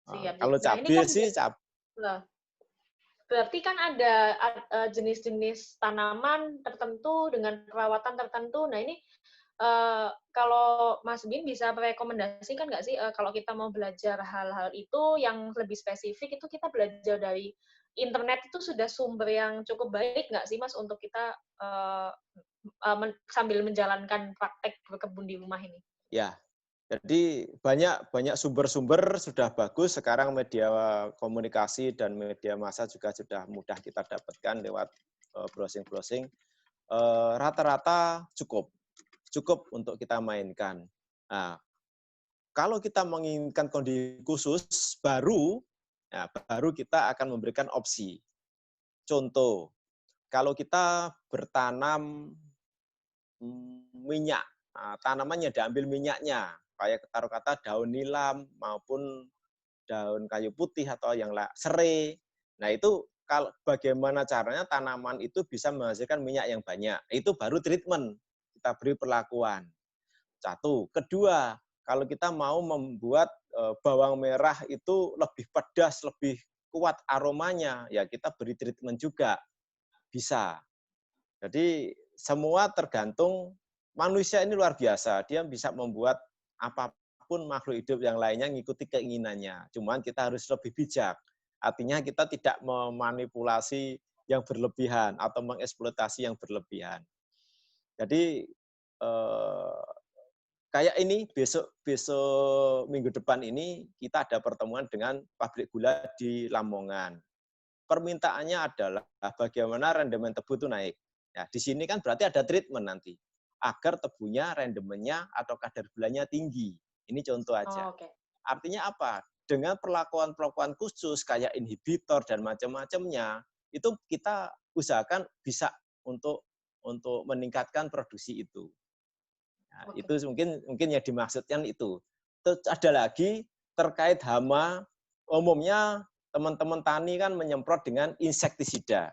Siap. Kalau cabai sih Berarti kan ada jenis-jenis tanaman tertentu dengan perawatan tertentu. Nah ini kalau Mas Bin bisa merekomendasikan nggak sih kalau kita mau belajar hal-hal itu yang lebih spesifik itu kita belajar dari internet itu sudah sumber yang cukup baik nggak sih Mas untuk kita sambil menjalankan praktek berkebun di rumah ini? Ya, jadi banyak sumber-sumber sudah bagus. Sekarang media komunikasi dan media massa juga sudah mudah kita dapatkan lewat browsing-browsing. Rata-rata cukup untuk kita mainkan. Nah, kalau kita menginginkan kondisi khusus baru kita akan memberikan opsi. Contoh, kalau kita bertanam minyak, tanamannya diambil minyaknya, kayak taruh kata daun nilam maupun daun kayu putih atau yang serai. Nah itu kalau bagaimana caranya tanaman itu bisa menghasilkan minyak yang banyak. Itu baru treatment, kita beri perlakuan. Satu. Kedua, kalau kita mau membuat bawang merah itu lebih pedas, lebih kuat aromanya, ya kita beri treatment juga. Bisa. Jadi semua tergantung, manusia ini luar biasa, dia bisa membuat apapun makhluk hidup yang lainnya ngikuti keinginannya. Cuman kita harus lebih bijak. Artinya kita tidak memanipulasi yang berlebihan atau mengeksploitasi yang berlebihan. Jadi kayak ini besok minggu depan ini kita ada pertemuan dengan pabrik gula di Lamongan. Permintaannya adalah bagaimana rendemen tebu itu naik. Ya, di sini kan berarti ada treatment nanti agar tebunya, rendemennya atau kadar gulanya tinggi. Ini contoh aja. Oh, okay. Artinya apa? Dengan perlakuan-perlakuan khusus kayak inhibitor dan macam-macamnya, itu kita usahakan bisa untuk meningkatkan produksi itu. Nah, Okay. itu mungkin yang dimaksudkan itu. Terus ada lagi terkait hama, umumnya teman-teman tani kan menyemprot dengan insektisida.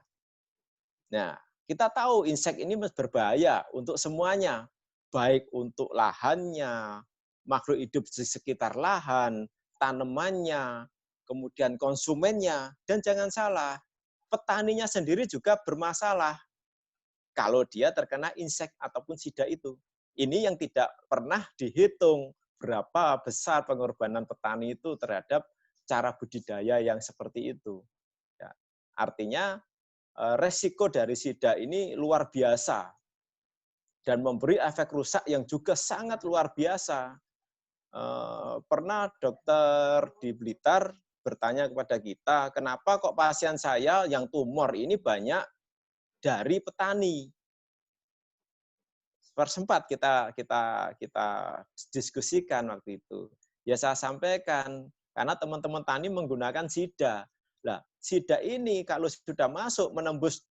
Nah, kita tahu insek ini berbahaya untuk semuanya, baik untuk lahannya, makhluk hidup di sekitar lahan, tanamannya, kemudian konsumennya, dan jangan salah, petaninya sendiri juga bermasalah kalau dia terkena insek ataupun sida itu. Ini yang tidak pernah dihitung berapa besar pengorbanan petani itu terhadap cara budidaya yang seperti itu. Ya, artinya resiko dari sida ini luar biasa dan memberi efek rusak yang juga sangat luar biasa. Pernah dokter di Blitar bertanya kepada kita, kenapa kok pasien saya yang tumor ini banyak dari petani? Sempat kita diskusikan waktu itu. Ya saya sampaikan, karena teman-teman tani menggunakan sida. Nah, sida ini kalau sudah masuk menembus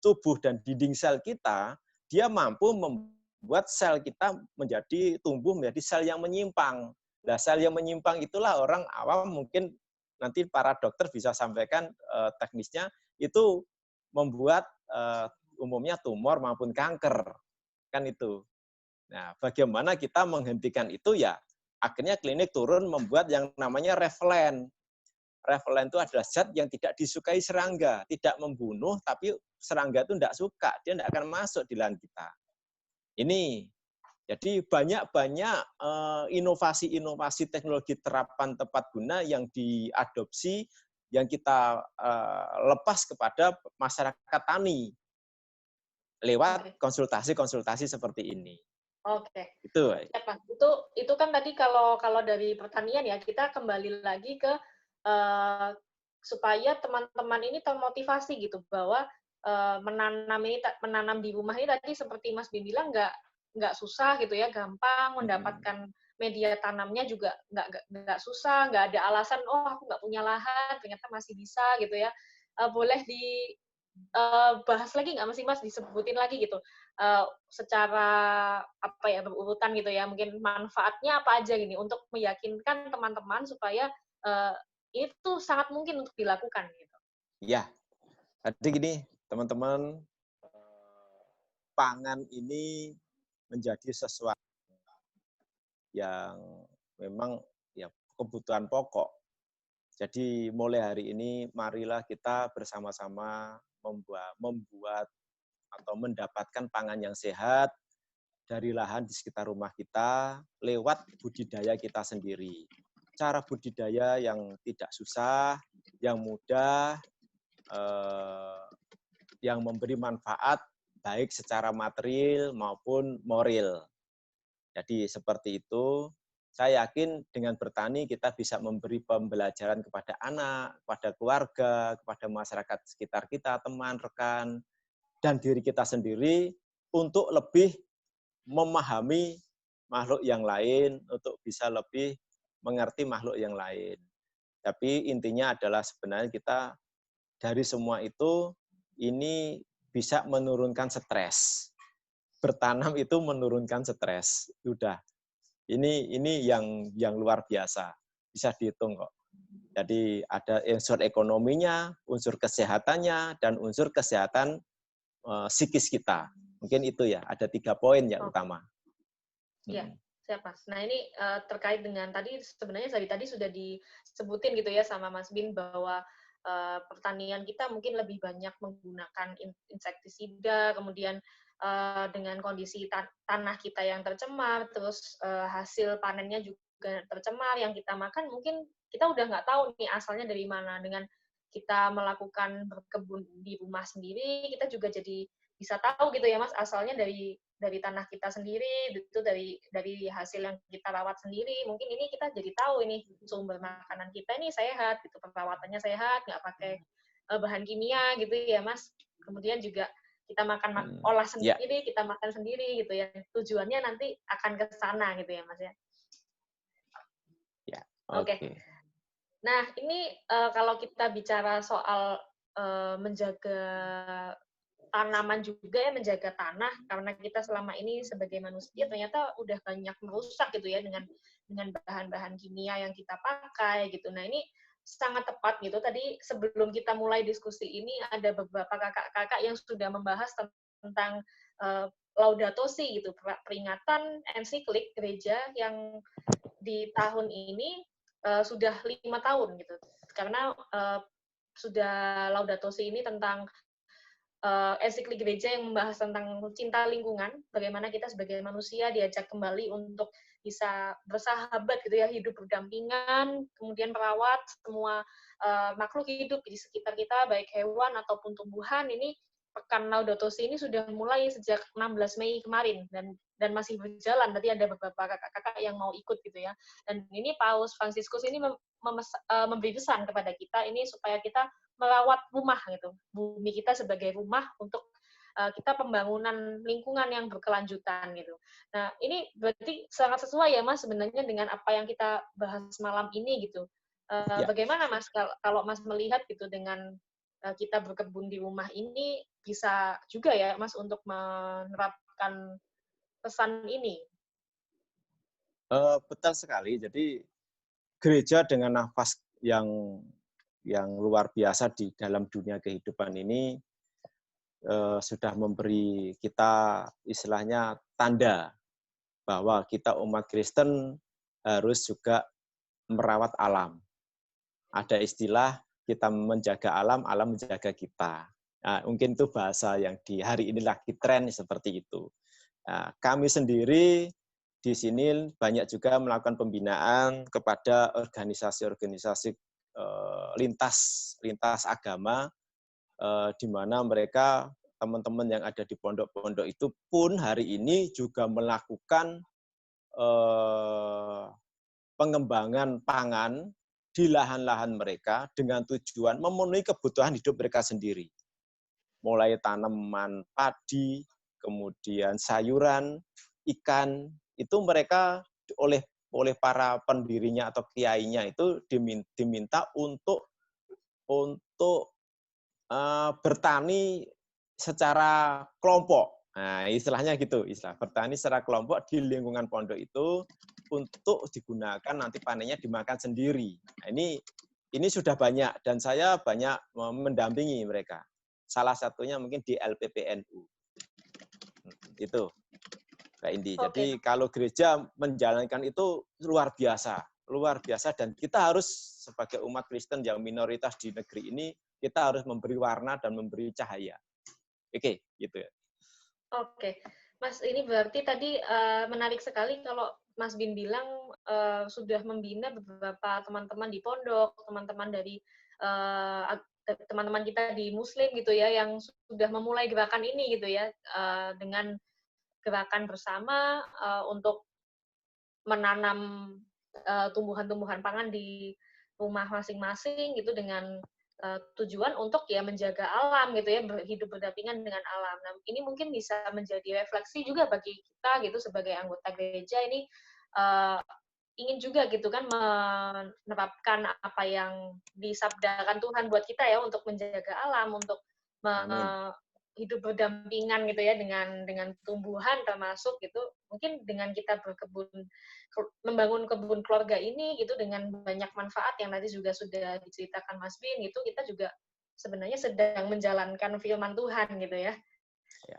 tubuh dan dinding sel kita, dia mampu membuat sel kita tumbuh menjadi sel yang menyimpang. Nah, sel yang menyimpang itulah orang awam mungkin nanti para dokter bisa sampaikan teknisnya, itu membuat umumnya tumor maupun kanker. Kan itu. Nah, bagaimana kita menghentikan itu ya? Akhirnya klinik turun membuat yang namanya Revlen. Revlen itu adalah zat yang tidak disukai serangga, tidak membunuh, tapi serangga itu tidak suka, dia tidak akan masuk di lahan kita. Ini, jadi banyak-banyak inovasi-inovasi teknologi terapan tepat guna yang diadopsi, yang kita lepas kepada masyarakat tani lewat konsultasi-konsultasi seperti ini. Oke. Itu. Ya, Pak. Itu kan tadi kalau dari pertanian ya, kita kembali lagi ke supaya teman-teman ini termotivasi gitu bahwa menanam di rumah ini tadi seperti Mas Bim bilang nggak susah gitu ya, gampang mendapatkan media tanamnya juga nggak susah, nggak ada alasan aku nggak punya lahan, ternyata masih bisa gitu ya. Boleh bahas lagi nggak Mas, disebutin lagi gitu secara apa ya berurutan gitu ya, mungkin manfaatnya apa aja gini untuk meyakinkan teman-teman supaya itu sangat mungkin untuk dilakukan gitu. Ya, jadi gini teman-teman, pangan ini menjadi sesuatu yang memang ya kebutuhan pokok. Jadi mulai hari ini marilah kita bersama-sama membuat atau mendapatkan pangan yang sehat dari lahan di sekitar rumah kita lewat budidaya kita sendiri. Cara budidaya yang tidak susah, yang mudah, yang memberi manfaat baik secara material maupun moral. Jadi seperti itu. Saya yakin dengan bertani kita bisa memberi pembelajaran kepada anak, kepada keluarga, kepada masyarakat sekitar kita, teman, rekan, dan diri kita sendiri untuk lebih memahami makhluk yang lain, untuk bisa lebih mengerti makhluk yang lain. Tapi intinya adalah sebenarnya kita dari semua itu ini bisa menurunkan stres. Bertanam itu menurunkan stres. Sudah. Ini yang luar biasa. Bisa dihitung kok. Jadi ada unsur ekonominya, unsur kesehatannya, dan unsur kesehatan psikis kita. Mungkin itu ya, ada 3 poin ya utama. Iya, siap Mas. Nah ini terkait dengan tadi sebenarnya dari tadi sudah disebutin gitu ya sama Mas Bin bahwa pertanian kita mungkin lebih banyak menggunakan insektisida, kemudian dengan kondisi tanah kita yang tercemar, terus hasil panennya juga tercemar, yang kita makan mungkin kita udah nggak tahu nih asalnya dari mana. Dengan kita melakukan berkebun di rumah sendiri, kita juga jadi bisa tahu gitu ya Mas, asalnya dari tanah kita sendiri, itu dari hasil yang kita rawat sendiri. Mungkin ini kita jadi tahu ini sumber makanan kita ini sehat, gitu, perawatannya sehat, nggak pakai bahan kimia gitu ya Mas. Kemudian juga kita olah sendiri, kita makan sendiri gitu ya. Tujuannya nanti akan ke sana gitu ya Mas ya. Ya, Oke. Nah ini kalau kita bicara soal menjaga tanaman juga ya, menjaga tanah, karena kita selama ini sebagai manusia ternyata udah banyak merusak gitu ya dengan bahan-bahan kimia yang kita pakai gitu. Nah ini sangat tepat gitu. Tadi sebelum kita mulai diskusi ini ada beberapa kakak-kakak yang sudah membahas tentang Laudato Si gitu, peringatan ensiklik gereja yang di tahun ini sudah 5 tahun gitu. Karena sudah Laudato Si ini tentang ensiklik gereja yang membahas tentang cinta lingkungan, bagaimana kita sebagai manusia diajak kembali untuk bisa bersahabat gitu ya, hidup berdampingan, kemudian merawat semua makhluk hidup di sekitar kita, baik hewan ataupun tumbuhan. Ini Pekan Laudato Si ini sudah mulai sejak 16 Mei kemarin dan masih berjalan. Tadi ada beberapa kakak-kakak yang mau ikut gitu ya. Dan ini Paus Fransiskus ini memberi pesan kepada kita ini supaya kita merawat rumah gitu, bumi kita sebagai rumah untuk kita pembangunan lingkungan yang berkelanjutan gitu. Nah ini berarti sangat sesuai ya Mas sebenarnya dengan apa yang kita bahas malam ini gitu. Bagaimana Mas kalau Mas melihat gitu dengan kita berkebun di rumah ini bisa juga ya Mas untuk menerapkan pesan ini? Betul sekali. Jadi gereja dengan nafas yang luar biasa di dalam dunia kehidupan ini sudah memberi kita istilahnya tanda bahwa kita umat Kristen harus juga merawat alam. Ada istilah kita menjaga alam, alam menjaga kita. Nah, mungkin itu bahasa yang di hari ini lagi tren seperti itu. Nah, kami sendiri di sini banyak juga melakukan pembinaan kepada organisasi-organisasi lintas agama, di mana mereka teman-teman yang ada di pondok-pondok itu pun hari ini juga melakukan pengembangan pangan di lahan-lahan mereka dengan tujuan memenuhi kebutuhan hidup mereka sendiri. Mulai tanaman padi, kemudian sayuran, ikan, itu mereka oleh para pendirinya atau kiainya itu diminta untuk bertani secara kelompok. Nah, istilahnya gitu, istilah bertani secara kelompok di lingkungan pondok itu untuk digunakan nanti panennya dimakan sendiri. Nah, ini sudah banyak dan saya banyak mendampingi mereka. Salah satunya mungkin di LPPNU. Itu, Mbak Indi. Jadi kalau gereja menjalankan itu luar biasa dan kita harus sebagai umat Kristen yang minoritas di negeri ini kita harus memberi warna dan memberi cahaya. Oke, gitu ya. Oke, Mas, ini berarti tadi menarik sekali kalau Mas Bin bilang sudah membina beberapa teman-teman di pondok, teman-teman dari teman-teman kita di Muslim gitu ya, yang sudah memulai gerakan ini gitu ya, dengan gerakan bersama untuk menanam tumbuhan-tumbuhan pangan di rumah masing-masing gitu dengan tujuan untuk ya menjaga alam gitu ya, hidup berdampingan dengan alam. Nah, ini mungkin bisa menjadi refleksi juga bagi kita gitu sebagai anggota gereja ini ingin juga gitu kan menerapkan apa yang disabdakan Tuhan buat kita ya untuk menjaga alam, untuk hidup berdampingan gitu ya dengan tumbuhan termasuk gitu. Mungkin dengan kita membangun kebun keluarga ini gitu dengan banyak manfaat yang nanti juga sudah diceritakan Mas Bin gitu, kita juga sebenarnya sedang menjalankan firman Tuhan gitu ya.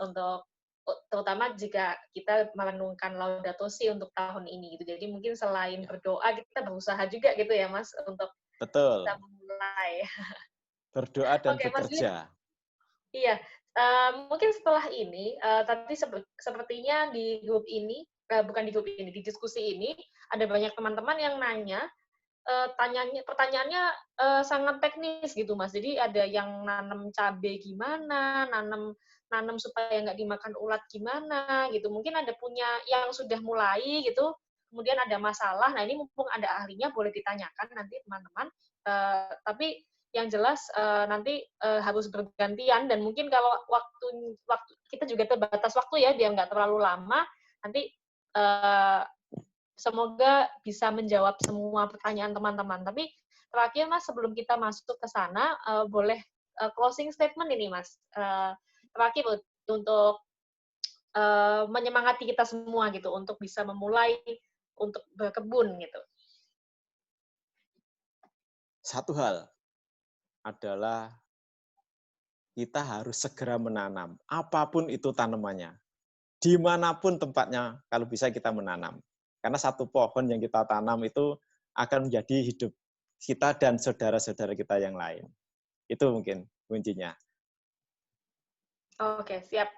Untuk terutama jika kita merenungkan Laudato Si untuk tahun ini gitu. Jadi mungkin selain berdoa kita berusaha juga gitu ya Mas untuk Betul. kita memulai. Berdoa dan Oke, Mas Bin. bekerja. Iya, mungkin setelah ini, tadi sepertinya di grup ini, bukan di grup ini, di diskusi ini, ada banyak teman-teman yang nanya, pertanyaannya sangat teknis gitu, Mas. Jadi ada yang nanam cabai gimana, nanam supaya nggak dimakan ulat gimana, gitu. Mungkin ada punya yang sudah mulai gitu, kemudian ada masalah. Nah, ini mumpung ada ahlinya, boleh ditanyakan nanti teman-teman. Tapi yang jelas nanti harus bergantian dan mungkin kalau waktu kita juga terbatas waktu ya biar nggak terlalu lama nanti semoga bisa menjawab semua pertanyaan teman-teman. Tapi terakhir Mas sebelum kita masuk ke sana boleh closing statement ini Mas terakhir untuk menyemangati kita semua gitu untuk bisa memulai untuk berkebun gitu. Satu hal adalah kita harus segera menanam, apapun itu tanamannya. Dimanapun tempatnya, kalau bisa kita menanam. Karena satu pohon yang kita tanam itu akan menjadi hidup kita dan saudara-saudara kita yang lain. Itu mungkin kuncinya. Oke, siap.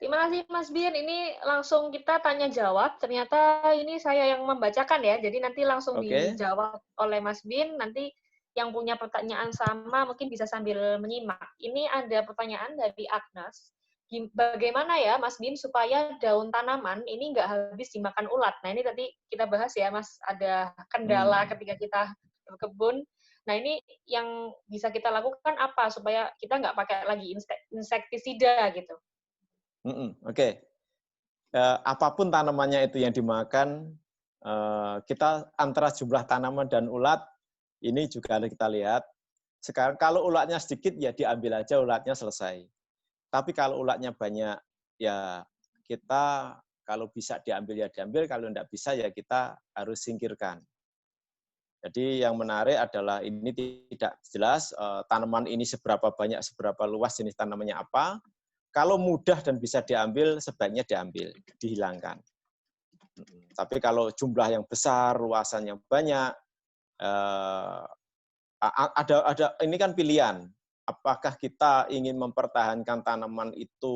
Terima kasih Mas Bin. Ini langsung kita tanya jawab. Ternyata ini saya yang membacakan ya. Jadi nanti langsung dijawab oleh Mas Bin. Nanti yang punya pertanyaan sama mungkin bisa sambil menyimak. Ini ada pertanyaan dari Agnes. Bagaimana ya Mas Bin supaya daun tanaman ini nggak habis dimakan ulat? Nah ini tadi kita bahas ya Mas, ada kendala ketika kita berkebun. Nah ini yang bisa kita lakukan apa supaya kita nggak pakai lagi insektisida gitu? Oke. Apapun tanamannya itu yang dimakan, kita antara jumlah tanaman dan ulat, ini juga harus kita lihat. Sekarang kalau ulatnya sedikit, ya diambil aja ulatnya selesai. Tapi kalau ulatnya banyak, ya kita kalau bisa diambil ya diambil, kalau tidak bisa ya kita harus singkirkan. Jadi yang menarik adalah ini tidak jelas tanaman ini seberapa banyak, seberapa luas jenis tanamannya apa. Kalau mudah dan bisa diambil, sebaiknya diambil, dihilangkan. Tapi kalau jumlah yang besar, luasan yang banyak, ada ini kan pilihan. Apakah kita ingin mempertahankan tanaman itu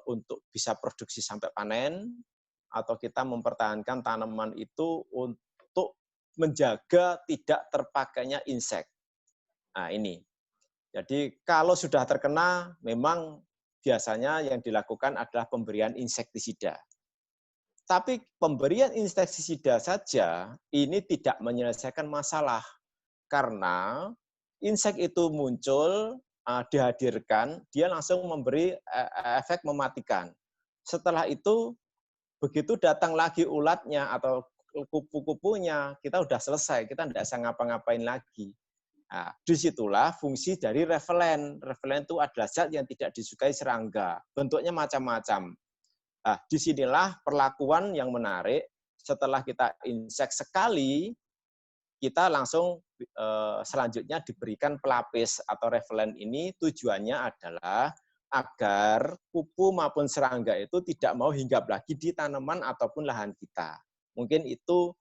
untuk bisa produksi sampai panen, atau kita mempertahankan tanaman itu untuk menjaga tidak terpakainya insek. Nah ini. Jadi kalau sudah terkena, memang biasanya yang dilakukan adalah pemberian insektisida. Tapi pemberian insektisida saja ini tidak menyelesaikan masalah. Karena insek itu muncul, dihadirkan, dia langsung memberi efek mematikan. Setelah itu, begitu datang lagi ulatnya atau kupu-kupunya, kita sudah selesai, kita tidak usah ngapa-ngapain lagi. Nah, disitulah fungsi dari repelen. Repelen itu adalah zat yang tidak disukai serangga. Bentuknya macam-macam. Nah, disinilah perlakuan yang menarik. Setelah kita insek sekali, kita langsung selanjutnya diberikan pelapis atau repelen ini tujuannya adalah agar kupu maupun serangga itu tidak mau hinggap lagi di tanaman ataupun lahan kita. Mungkin itu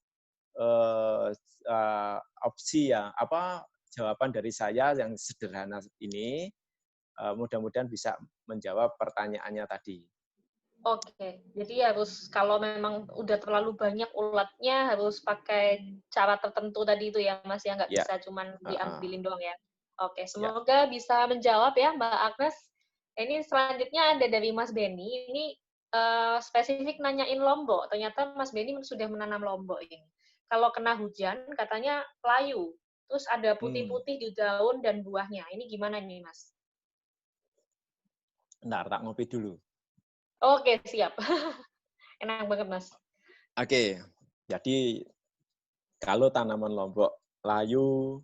opsi ya, jawaban dari saya yang sederhana ini. Mudah-mudahan bisa menjawab pertanyaannya tadi. Oke, jadi harus kalau memang udah terlalu banyak ulatnya harus pakai cara tertentu tadi itu ya Mas ya, nggak bisa cuman diambilin doang ya. Oke, semoga bisa menjawab ya Mbak Agnes. Ini selanjutnya ada dari Mas Benny, ini spesifik nanyain lombok. Ternyata Mas Benny sudah menanam lombok ini. Kalau kena hujan katanya layu, terus ada putih-putih di daun dan buahnya. Ini gimana nih Mas? Bentar, tak ngopi dulu. Oke, siap. Enak banget, Mas. Oke, jadi kalau tanaman lombok layu,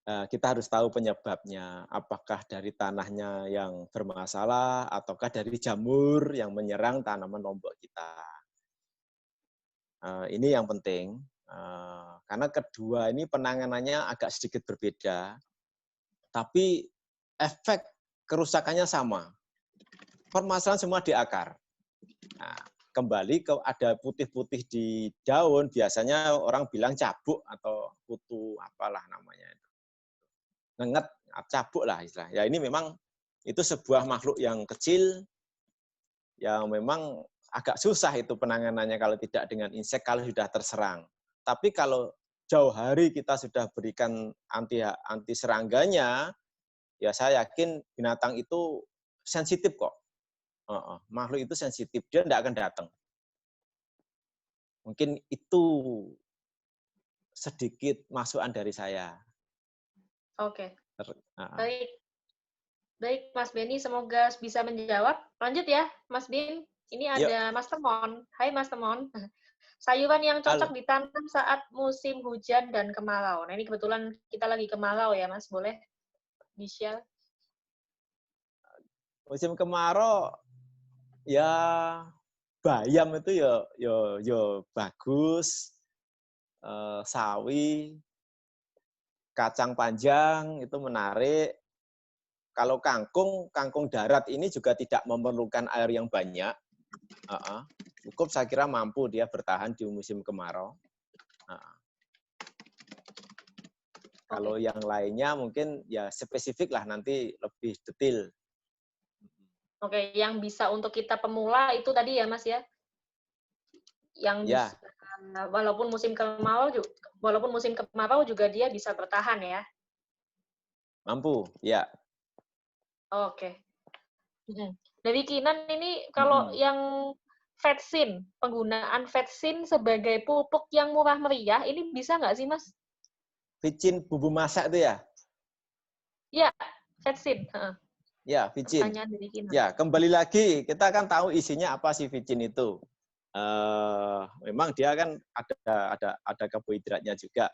kita harus tahu penyebabnya. Apakah dari tanahnya yang bermasalah, ataukah dari jamur yang menyerang tanaman lombok kita. Ini yang penting. Karena kedua ini penanganannya agak sedikit berbeda, tapi efek kerusakannya sama. Permasalahan semua di akar. Nah, kembali ke ada putih-putih di daun, biasanya orang bilang cabuk atau kutu apalah namanya. Ngenget, cabuk lah istilah. Ya ini memang itu sebuah makhluk yang kecil, yang memang agak susah itu penanganannya kalau tidak dengan insek kalau sudah terserang. Tapi kalau jauh hari kita sudah berikan anti serangganya, ya saya yakin binatang itu sensitif kok. Makhluk itu sensitif, dia tidak akan datang. Mungkin itu sedikit masukan dari saya. Oke. Baik, Mas Beni, semoga bisa menjawab. Lanjut ya, Mas Bin. Ini ada Mas Temon. Hai Mas Temon. Sayuran yang cocok ditanam saat musim hujan dan kemarau. Nah ini kebetulan kita lagi kemarau ya Mas, boleh di-share? Musim kemarau ya bayam itu ya bagus, sawi, kacang panjang itu menarik. Kalau kangkung darat ini juga tidak memerlukan air yang banyak. Cukup saya kira mampu dia bertahan di musim kemarau. Kalau yang lainnya mungkin ya spesifik lah, nanti lebih detail. Oke, yang bisa untuk kita pemula itu tadi ya Mas ya? Yang bisa, walaupun musim kemarau juga dia bisa bertahan ya? Mampu, ya. Oke. Dari Kinan ini kalau yang vetsin, penggunaan vetsin sebagai pupuk yang murah meriah, ini bisa nggak sih Mas? Vicin bumbu masak itu ya? Ya, vetsin. Ya, vicin. Ya, kembali lagi kita kan tahu isinya apa sih vicin itu. Memang dia kan ada karbohidratnya juga.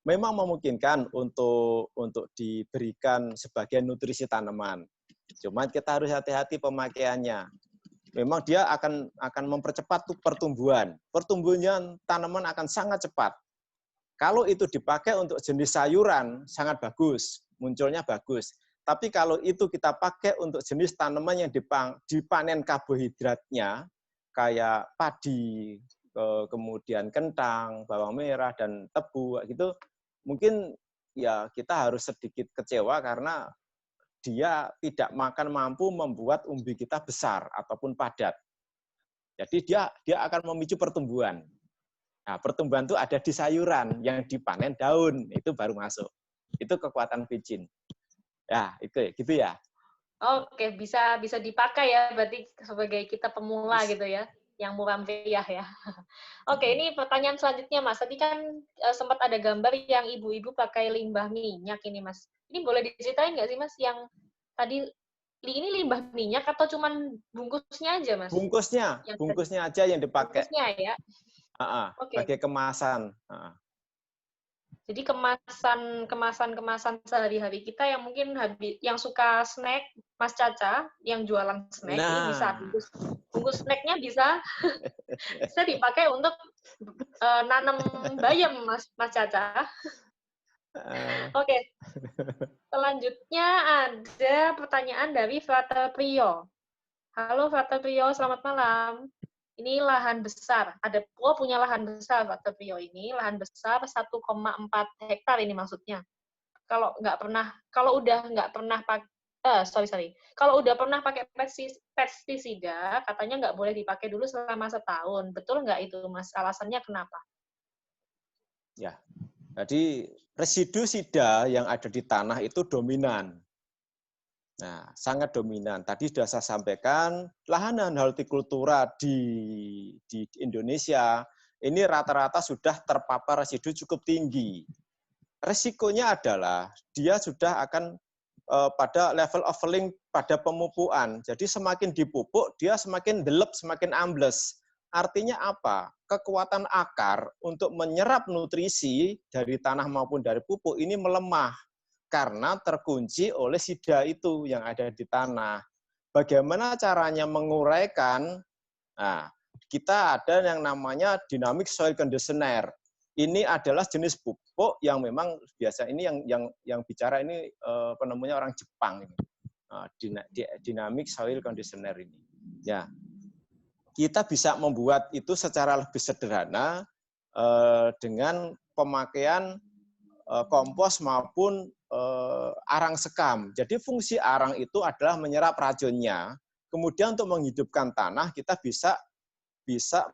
Memang memungkinkan untuk diberikan sebagai nutrisi tanaman. Cuman kita harus hati-hati pemakaiannya. Memang dia akan mempercepat pertumbuhan. Pertumbuhan tanaman akan sangat cepat. Kalau itu dipakai untuk jenis sayuran, sangat bagus, munculnya bagus. Tapi kalau itu kita pakai untuk jenis tanaman yang dipanen karbohidratnya, kayak padi, kemudian kentang, bawang merah, dan tebu, gitu, mungkin ya kita harus sedikit kecewa karena dia tidak mampu membuat umbi kita besar ataupun padat. Jadi dia akan memicu pertumbuhan. Nah, pertumbuhan itu ada di sayuran yang dipanen daun, itu baru masuk. Itu kekuatan vicin. Ya, itu gitu ya. Oke, bisa dipakai ya berarti sebagai kita pemula gitu ya, yang murah meriah ya. Oke, ini pertanyaan selanjutnya Mas. Tadi kan sempat ada gambar yang ibu-ibu pakai limbah minyak ini Mas. Ini boleh diceritain nggak sih Mas yang tadi ini limbah minyak atau cuman bungkusnya aja Mas? Bungkusnya aja yang dipakai. Bungkusnya ya. Sebagai kemasan. Jadi kemasan sehari-hari kita yang mungkin yang suka snack, Mas Caca yang jualan snack, ini bisa bungkus snacknya bisa dipakai untuk nanam bayam, Mas Caca. Oke. Selanjutnya ada pertanyaan dari Frater Prio. Halo Frater Prio, selamat malam. Ini lahan besar. Ada punya lahan besar, Pak Trio ini. Lahan besar 1,4 hektar ini maksudnya. Kalau udah pernah pakai pestisida, katanya nggak boleh dipakai dulu selama setahun. Betul nggak itu, Mas? Alasannya kenapa? Ya, jadi residu sida yang ada di tanah itu dominan. Nah, sangat dominan. Tadi sudah saya sampaikan, lahan hortikultura di Indonesia ini rata-rata sudah terpapar residu cukup tinggi. Resikonya adalah dia sudah akan pada level overling pada pemupukan. Jadi semakin dipupuk, dia semakin delep, semakin ambles. Artinya apa? Kekuatan akar untuk menyerap nutrisi dari tanah maupun dari pupuk ini melemah karena terkunci oleh sida itu yang ada di tanah. Bagaimana caranya menguraikan? Nah, kita ada yang namanya dynamic soil conditioner. Ini adalah jenis pupuk yang memang biasa ini yang bicara ini apa namanya orang Jepang ini. Dynamic soil conditioner ini. Ya, kita bisa membuat itu secara lebih sederhana dengan pemakaian kompos maupun arang sekam. Jadi fungsi arang itu adalah menyerap racunnya. Kemudian untuk menghidupkan tanah kita bisa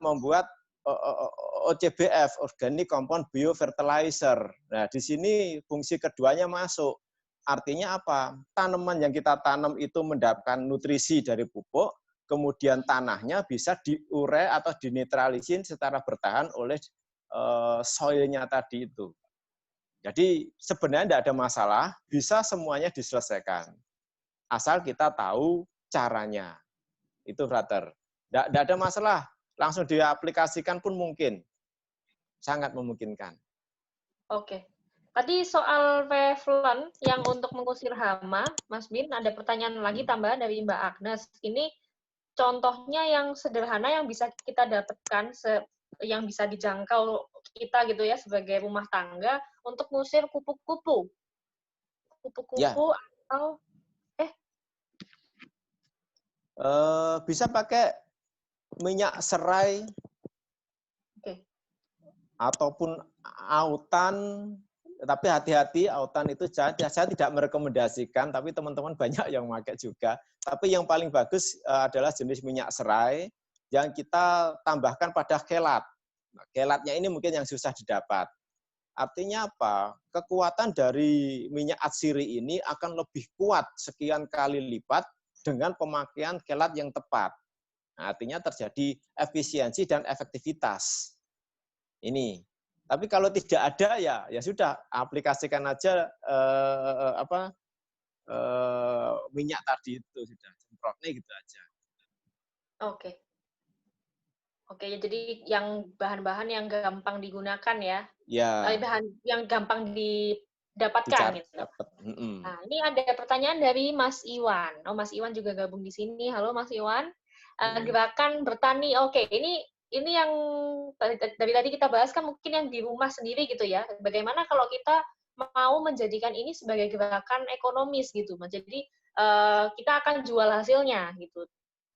membuat OCBF, Organic Compound Biofertilizer. Nah, di sini fungsi keduanya masuk. Artinya apa? Tanaman yang kita tanam itu mendapatkan nutrisi dari pupuk, kemudian tanahnya bisa diure atau dinetralisir secara bertahan oleh soilnya tadi itu. Jadi sebenarnya tidak ada masalah, bisa semuanya diselesaikan. Asal kita tahu caranya. Itu, brother. Tidak ada masalah, langsung diaplikasikan pun mungkin. Sangat memungkinkan. Oke. Tadi soal Revlon yang untuk mengusir hama, Mas Bin, ada pertanyaan lagi tambahan dari Mbak Agnes. Ini contohnya yang sederhana yang bisa kita dapatkan, yang bisa dijangkau kita gitu ya sebagai rumah tangga untuk mengusir kupu-kupu. Kupu-kupu Ya. atau Bisa pakai minyak serai, ataupun autan, tapi hati-hati, autan itu saya tidak merekomendasikan, tapi teman-teman banyak yang pakai juga. Tapi yang paling bagus adalah jenis minyak serai yang kita tambahkan pada kelat. Nah, kelatnya ini mungkin yang susah didapat. Artinya apa? Kekuatan dari minyak atsiri ini akan lebih kuat sekian kali lipat dengan pemakaian kelat yang tepat. Nah, artinya terjadi efisiensi dan efektivitas. Ini. Tapi kalau tidak ada ya sudah aplikasikan aja minyak tadi itu sudah semprotnya gitu aja. Oke. Oke, jadi yang bahan-bahan yang gampang digunakan ya. Ya. Bahan yang gampang didapatkan gitu. Nah, ini ada pertanyaan dari Mas Iwan. Oh, Mas Iwan juga gabung di sini. Halo Mas Iwan. Gerakan bertani. Oke, ini yang dari tadi kita bahas kan mungkin yang di rumah sendiri gitu ya. Bagaimana kalau kita mau menjadikan ini sebagai gerakan ekonomis gitu. Jadi kita akan jual hasilnya gitu.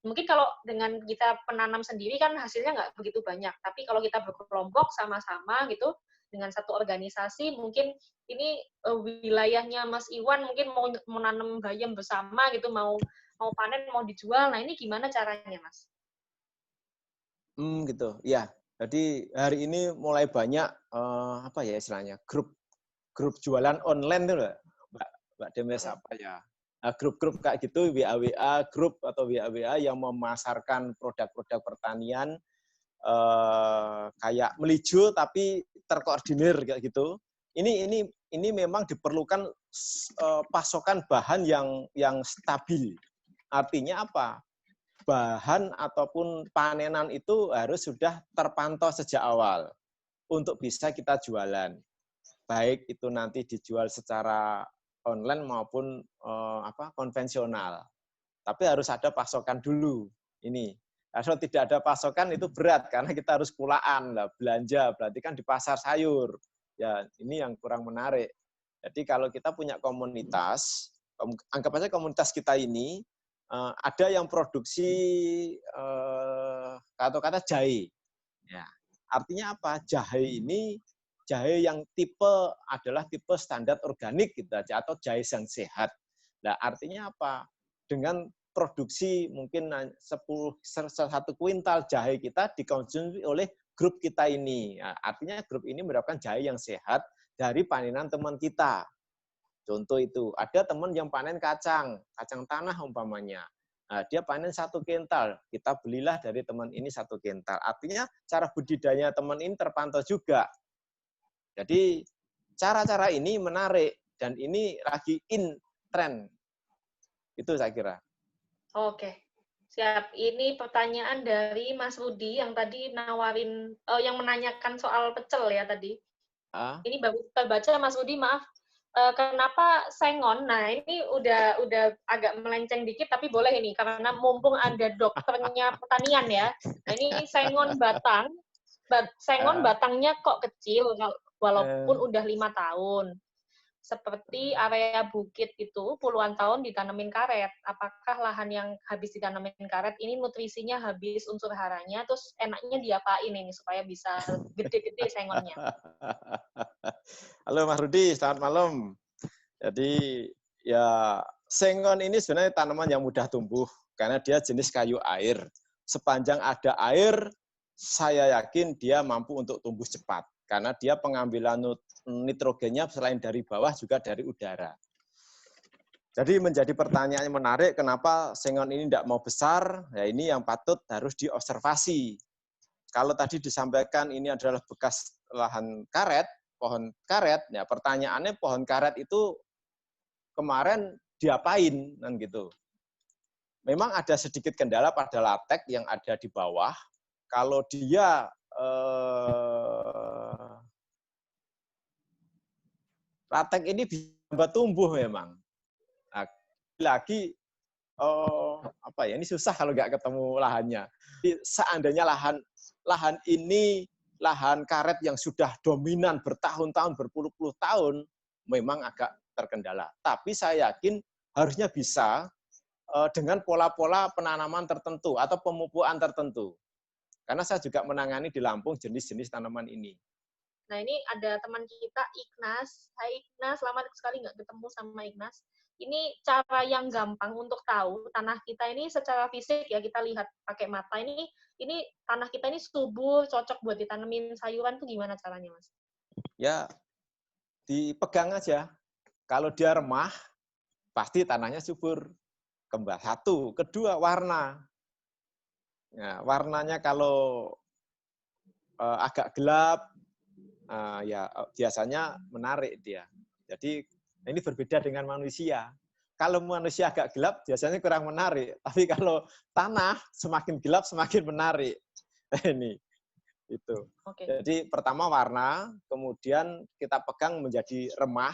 Mungkin kalau dengan kita penanam sendiri kan hasilnya nggak begitu banyak. Tapi kalau kita berkelompok sama-sama gitu, dengan satu organisasi, mungkin ini wilayahnya Mas Iwan mungkin mau menanam bayam bersama gitu, mau panen, mau dijual. Nah, ini gimana caranya, Mas? Gitu. Ya. Jadi hari ini mulai banyak apa ya istilahnya? Grup jualan online tuh, Mbak Demes apa ya? Grup-grup kayak gitu, WA grup atau WA yang memasarkan produk-produk pertanian kayak melijo tapi terkoordinir kayak gitu. Ini memang diperlukan pasokan bahan yang stabil. Artinya apa? Bahan ataupun panenan itu harus sudah terpantau sejak awal untuk bisa kita jualan. Baik itu nanti dijual secara online maupun konvensional. Tapi harus ada pasokan dulu. Ini. Kalau tidak ada pasokan itu berat karena kita harus pulaan lah, belanja, berarti kan di pasar sayur. Ya, ini yang kurang menarik. Jadi kalau kita punya komunitas, anggap aja komunitas kita ini ada yang produksi kata-kata jahe. Ya. Artinya apa? Jahe yang adalah tipe standar organik gitu aja, atau jahe yang sehat. Nah, artinya apa? Dengan produksi mungkin 1 kuintal jahe kita dikonsumsi oleh grup kita ini. Nah, artinya grup ini mendapatkan jahe yang sehat dari panenan teman kita. Contoh itu, ada teman yang panen kacang tanah umpamanya. Nah, dia panen 1 kintal, kita belilah dari teman ini 1 kintal. Artinya cara budidaya teman ini terpantau juga. Jadi cara-cara ini menarik dan ini lagi in trend. Itu saya kira. Oke. Siap. Ini pertanyaan dari Mas Rudi yang tadi yang menanyakan soal pecel ya tadi. Ah, Ini baru terbaca Mas Rudi, maaf. Kenapa sengon? Nah, ini udah agak melenceng dikit, tapi boleh ini karena mumpung ada dokternya pertanian ya. Nah, ini sengon batang. Sengon ah, batangnya kok kecil, walaupun eh, udah 5 tahun. Seperti area bukit itu puluhan tahun ditanemin karet. Apakah lahan yang habis ditanemin karet ini nutrisinya habis unsur haranya, terus enaknya diapain ini supaya bisa gede-gede sengonnya? Halo Mas Rudi, selamat malam. Jadi ya sengon ini sebenarnya tanaman yang mudah tumbuh karena dia jenis kayu air. Sepanjang ada air, saya yakin dia mampu untuk tumbuh cepat karena dia pengambilan nitrogennya selain dari bawah juga dari udara. Jadi menjadi pertanyaan yang menarik, kenapa sengon ini tidak mau besar? Ya ini yang patut harus diobservasi. Kalau tadi disampaikan ini adalah bekas lahan karet, pohon karet, ya pertanyaannya pohon karet itu kemarin diapain kan gitu. Memang ada sedikit kendala pada latek yang ada di bawah. Kalau dia latek ini bisa tumbuh memang. Nah, lagi apa ya, ini susah kalau nggak ketemu lahannya. Jadi, seandainya lahan ini lahan karet yang sudah dominan bertahun-tahun, berpuluh-puluh tahun, memang agak terkendala. Tapi saya yakin harusnya bisa dengan pola-pola penanaman tertentu atau pemupukan tertentu. Karena saya juga menangani di Lampung jenis-jenis tanaman ini. Nah, ini ada teman kita, Ignas. Hai Ignas, lama sekali nggak ketemu sama Ignas. Ini cara yang gampang untuk tahu tanah kita ini secara fisik ya, kita lihat pakai mata. Ini tanah kita ini subur, cocok buat ditanemin sayuran tuh gimana caranya, Mas? Ya, dipegang aja. Kalau dia remah, pasti tanahnya subur. Kembali satu, kedua warna. Ya, warnanya kalau agak gelap, ya biasanya menarik dia. Jadi ini berbeda dengan manusia. Kalau manusia agak gelap, biasanya kurang menarik. Tapi kalau tanah semakin gelap semakin menarik. Ini itu. Oke. Jadi pertama warna, kemudian kita pegang menjadi remah,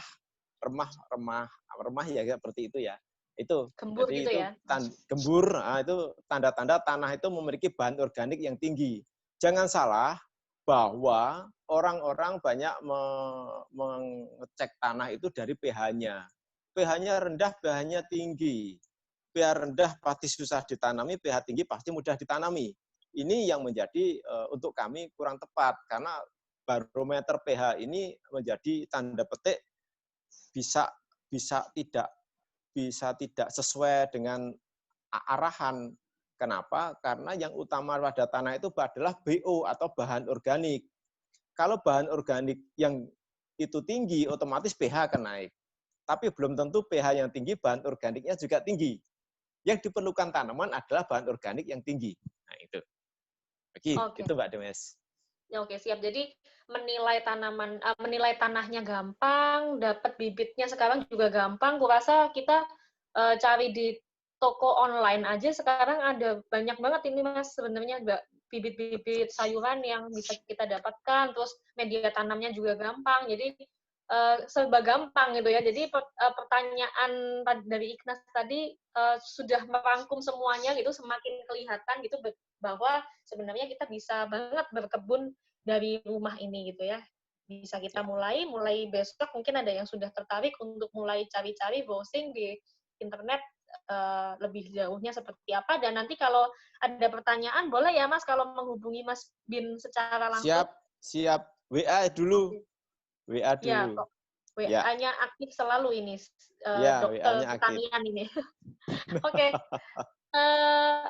remah ya seperti itu ya. Itu. Gembur Jadi gitu itu ya? gembur, itu tanda-tanda tanah itu memiliki bahan organik yang tinggi. Jangan salah bahwa orang-orang banyak mengecek tanah itu dari pH-nya. pH-nya rendah, pH-nya tinggi. pH rendah pasti susah ditanami, pH tinggi pasti mudah ditanami. Ini yang menjadi untuk kami kurang tepat karena barometer pH ini menjadi tanda petik bisa bisa tidak sesuai dengan arahan. Kenapa? Karena yang utama pada tanah itu adalah BO atau bahan organik. Kalau bahan organik yang itu tinggi, otomatis pH akan naik. Tapi belum tentu pH yang tinggi, bahan organiknya juga tinggi. Yang diperlukan tanaman adalah bahan organik yang tinggi. Nah, itu. Oke. Itu Mbak Demes. Ya, oke, siap. Jadi menilai tanahnya gampang, dapat bibitnya sekarang juga gampang. Kurasa kita cari di toko online aja sekarang ada banyak banget ini Mas sebenarnya bibit-bibit sayuran yang bisa kita dapatkan, terus media tanamnya juga gampang. Jadi serba gampang gitu ya. Jadi pertanyaan dari Ignas tadi sudah merangkum semuanya gitu, semakin kelihatan gitu bahwa sebenarnya kita bisa banget berkebun dari rumah ini gitu ya. Bisa kita mulai besok mungkin ada yang sudah tertarik untuk mulai cari-cari browsing di internet lebih jauhnya seperti apa, dan nanti kalau ada pertanyaan boleh ya Mas kalau menghubungi Mas Bin secara langsung. Siap. WA dulu. Oke. WA Ya, dulu. kok Ya, WA-nya aktif selalu ini ya dokter WA-nya aktif. pertanian ini. Oke. Uh,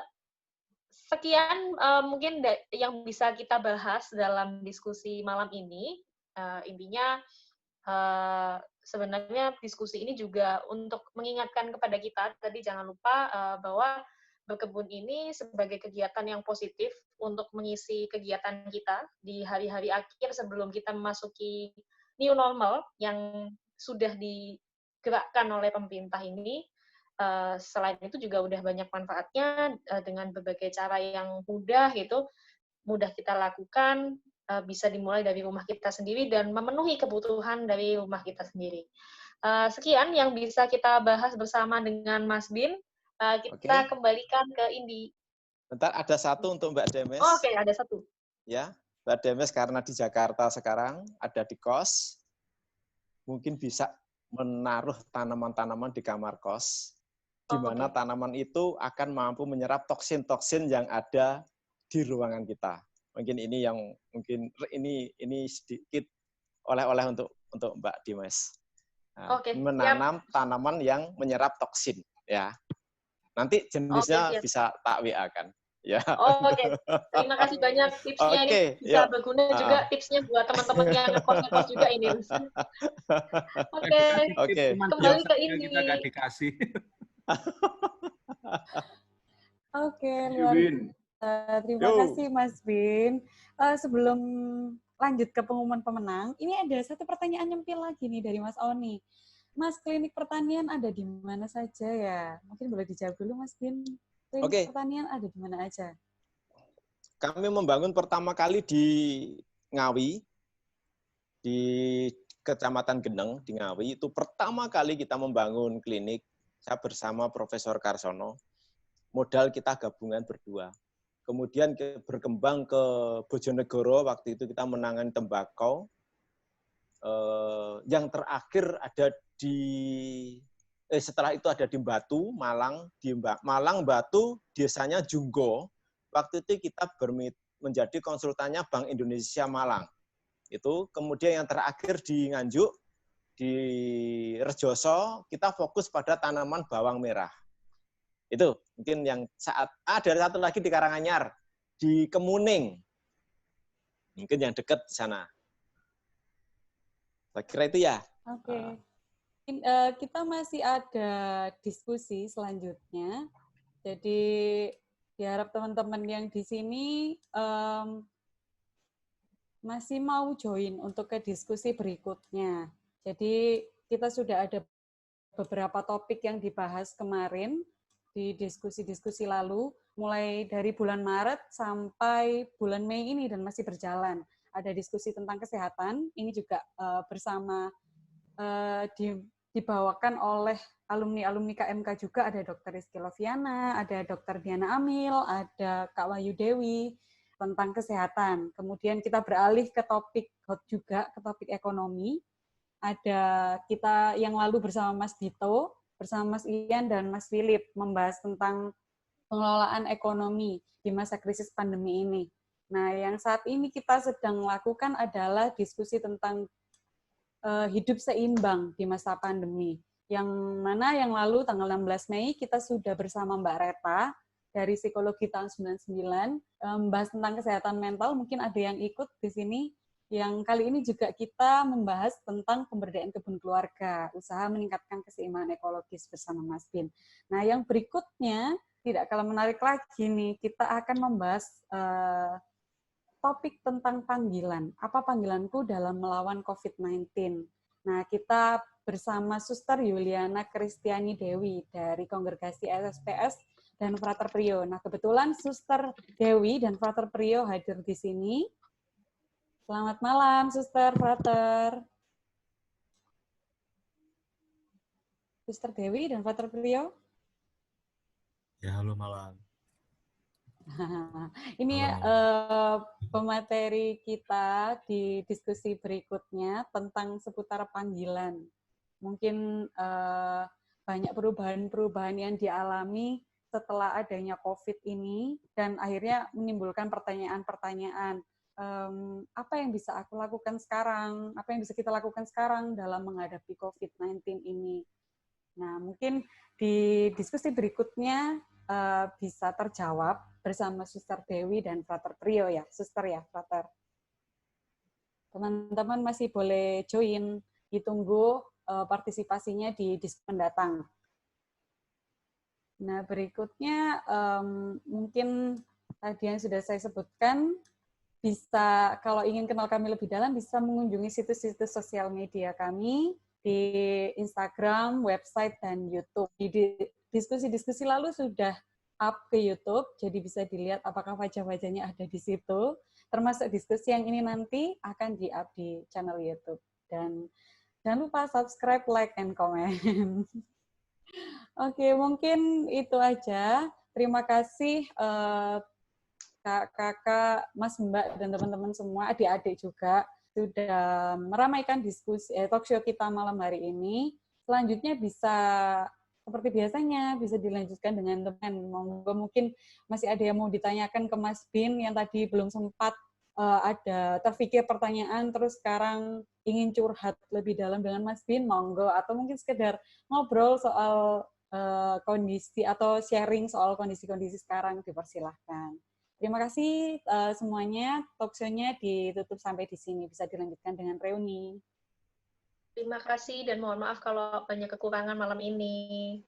Sekian mungkin yang bisa kita bahas dalam diskusi malam ini. Intinya sebenarnya diskusi ini juga untuk mengingatkan kepada kita, tadi jangan lupa bahwa berkebun ini sebagai kegiatan yang positif untuk mengisi kegiatan kita di hari-hari akhir sebelum kita memasuki new normal yang sudah digerakkan oleh pemerintah ini. selain itu juga udah banyak manfaatnya dengan berbagai cara yang mudah gitu, mudah kita lakukan, bisa dimulai dari rumah kita sendiri dan memenuhi kebutuhan dari rumah kita sendiri. Sekian yang bisa kita bahas bersama dengan Mas Bin. Kita kembalikan ke Indi. Bentar, ada satu untuk Mbak Demes. Oh, oke, ada satu. Ya, Mbak Demes karena di Jakarta sekarang ada di kos, mungkin bisa menaruh tanaman-tanaman di kamar kos, di mana tanaman itu akan mampu menyerap toksin-toksin yang ada di ruangan kita. Mungkin ini yang mungkin ini sedikit oleh-oleh untuk Mbak Dimas. Nah, menanam tanaman yang menyerap toksin, ya. Nanti jenisnya bisa tak WA kan. Ya. Oke. Terima kasih banyak tipsnya ini bisa berguna juga tipsnya buat teman-teman yang ngekos juga ini. Oke. Kembali ke ini. Kita nggak dikasih. Oke, luar biasa. Terima kasih Mas Bin. Sebelum lanjut ke pengumuman pemenang, ini ada satu pertanyaan nyempil lagi nih dari Mas Oni. Mas, klinik pertanian ada di mana saja ya? Mungkin boleh dijawab dulu Mas Bin. Klinik pertanian ada di mana aja? Kami membangun pertama kali di Ngawi, di Kecamatan Geneng, di Ngawi. Itu pertama kali kita membangun klinik, saya bersama Profesor Karsono. Modal kita gabungan berdua. Kemudian berkembang ke Bojonegoro, waktu itu kita menangani tembakau. Yang terakhir ada setelah itu ada di Batu, Malang, Malang, Batu, desanya Junggo. Waktu itu kita menjadi konsultannya Bank Indonesia Malang. Itu kemudian yang terakhir di Nganjuk, di Rejoso, kita fokus pada tanaman bawang merah. Itu mungkin yang ada satu lagi di Karanganyar, di Kemuning. Mungkin yang dekat di sana. Saya kira itu ya. Oke. Kita masih ada diskusi selanjutnya. Jadi diharap teman-teman yang di sini masih mau join untuk ke diskusi berikutnya. Jadi kita sudah ada beberapa topik yang dibahas kemarin di diskusi-diskusi lalu, mulai dari bulan Maret sampai bulan Mei ini dan masih berjalan. Ada diskusi tentang kesehatan, ini juga bersama dibawakan oleh alumni-alumni KMK juga, ada Dr. Rizky Loviana, ada Dr. Diana Amil, ada Kak Wahyu Dewi, tentang kesehatan. Kemudian kita beralih ke topik hot juga, ke topik ekonomi. Ada kita yang lalu bersama Mas Dito, bersama Mas Ian dan Mas Philip, membahas tentang pengelolaan ekonomi di masa krisis pandemi ini. Nah, yang saat ini kita sedang lakukan adalah diskusi tentang hidup seimbang di masa pandemi. Yang mana yang lalu tanggal 16 Mei kita sudah bersama Mbak Reta dari Psikologi tahun 99 membahas tentang kesehatan mental. Mungkin ada yang ikut di sini. Yang kali ini juga kita membahas tentang pemberdayaan kebun keluarga, usaha meningkatkan keseimbangan ekologis bersama Mas Bin. Nah, yang berikutnya tidak kalah menarik lagi nih, kita akan membahas topik tentang panggilan. Apa panggilanku dalam melawan COVID-19? Nah, kita bersama Suster Yuliana Kristiani Dewi dari Kongregasi SSPS dan Frater Prio. Nah, kebetulan Suster Dewi dan Frater Prio hadir di sini. Selamat malam, Suster, Frater. Suster Dewi dan Frater Prio. Ya, halo malam. Ini pemateri kita di diskusi berikutnya tentang seputar panggilan. Mungkin banyak perubahan-perubahan yang dialami setelah adanya COVID ini dan akhirnya menimbulkan pertanyaan-pertanyaan. Apa yang bisa aku lakukan sekarang? Apa yang bisa kita lakukan sekarang dalam menghadapi COVID-19 ini? Nah, mungkin di diskusi berikutnya bisa terjawab bersama Suster Dewi dan Frater Prio ya, Suster ya, Frater. Teman-teman masih boleh join, ditunggu partisipasinya di diskusi mendatang. Nah, berikutnya mungkin tadi yang sudah saya sebutkan, bisa kalau ingin kenal kami lebih dalam bisa mengunjungi situs-situs sosial media kami di Instagram, website, dan YouTube. diskusi-diskusi lalu sudah up ke YouTube, jadi bisa dilihat apakah wajah-wajahnya ada di situ. Termasuk diskusi yang ini nanti akan di-up di channel YouTube. Dan jangan lupa subscribe, like, and comment. Oke, mungkin itu aja. Terima kasih kakak, mas, mbak, dan teman-teman semua, adik-adik juga, sudah meramaikan diskusi talk show kita malam hari ini. Selanjutnya bisa seperti biasanya bisa dilanjutkan dengan teman. Mungkin masih ada yang mau ditanyakan ke Mas Bin yang tadi belum sempat ada terpikir pertanyaan, terus sekarang ingin curhat lebih dalam dengan Mas Bin, monggo. Atau mungkin sekedar ngobrol soal kondisi atau sharing soal kondisi-kondisi sekarang, dipersilahkan. Terima kasih semuanya. Talk show-nya ditutup sampai di sini. Bisa dilanjutkan dengan reuni. Terima kasih dan mohon maaf kalau banyak kekurangan malam ini.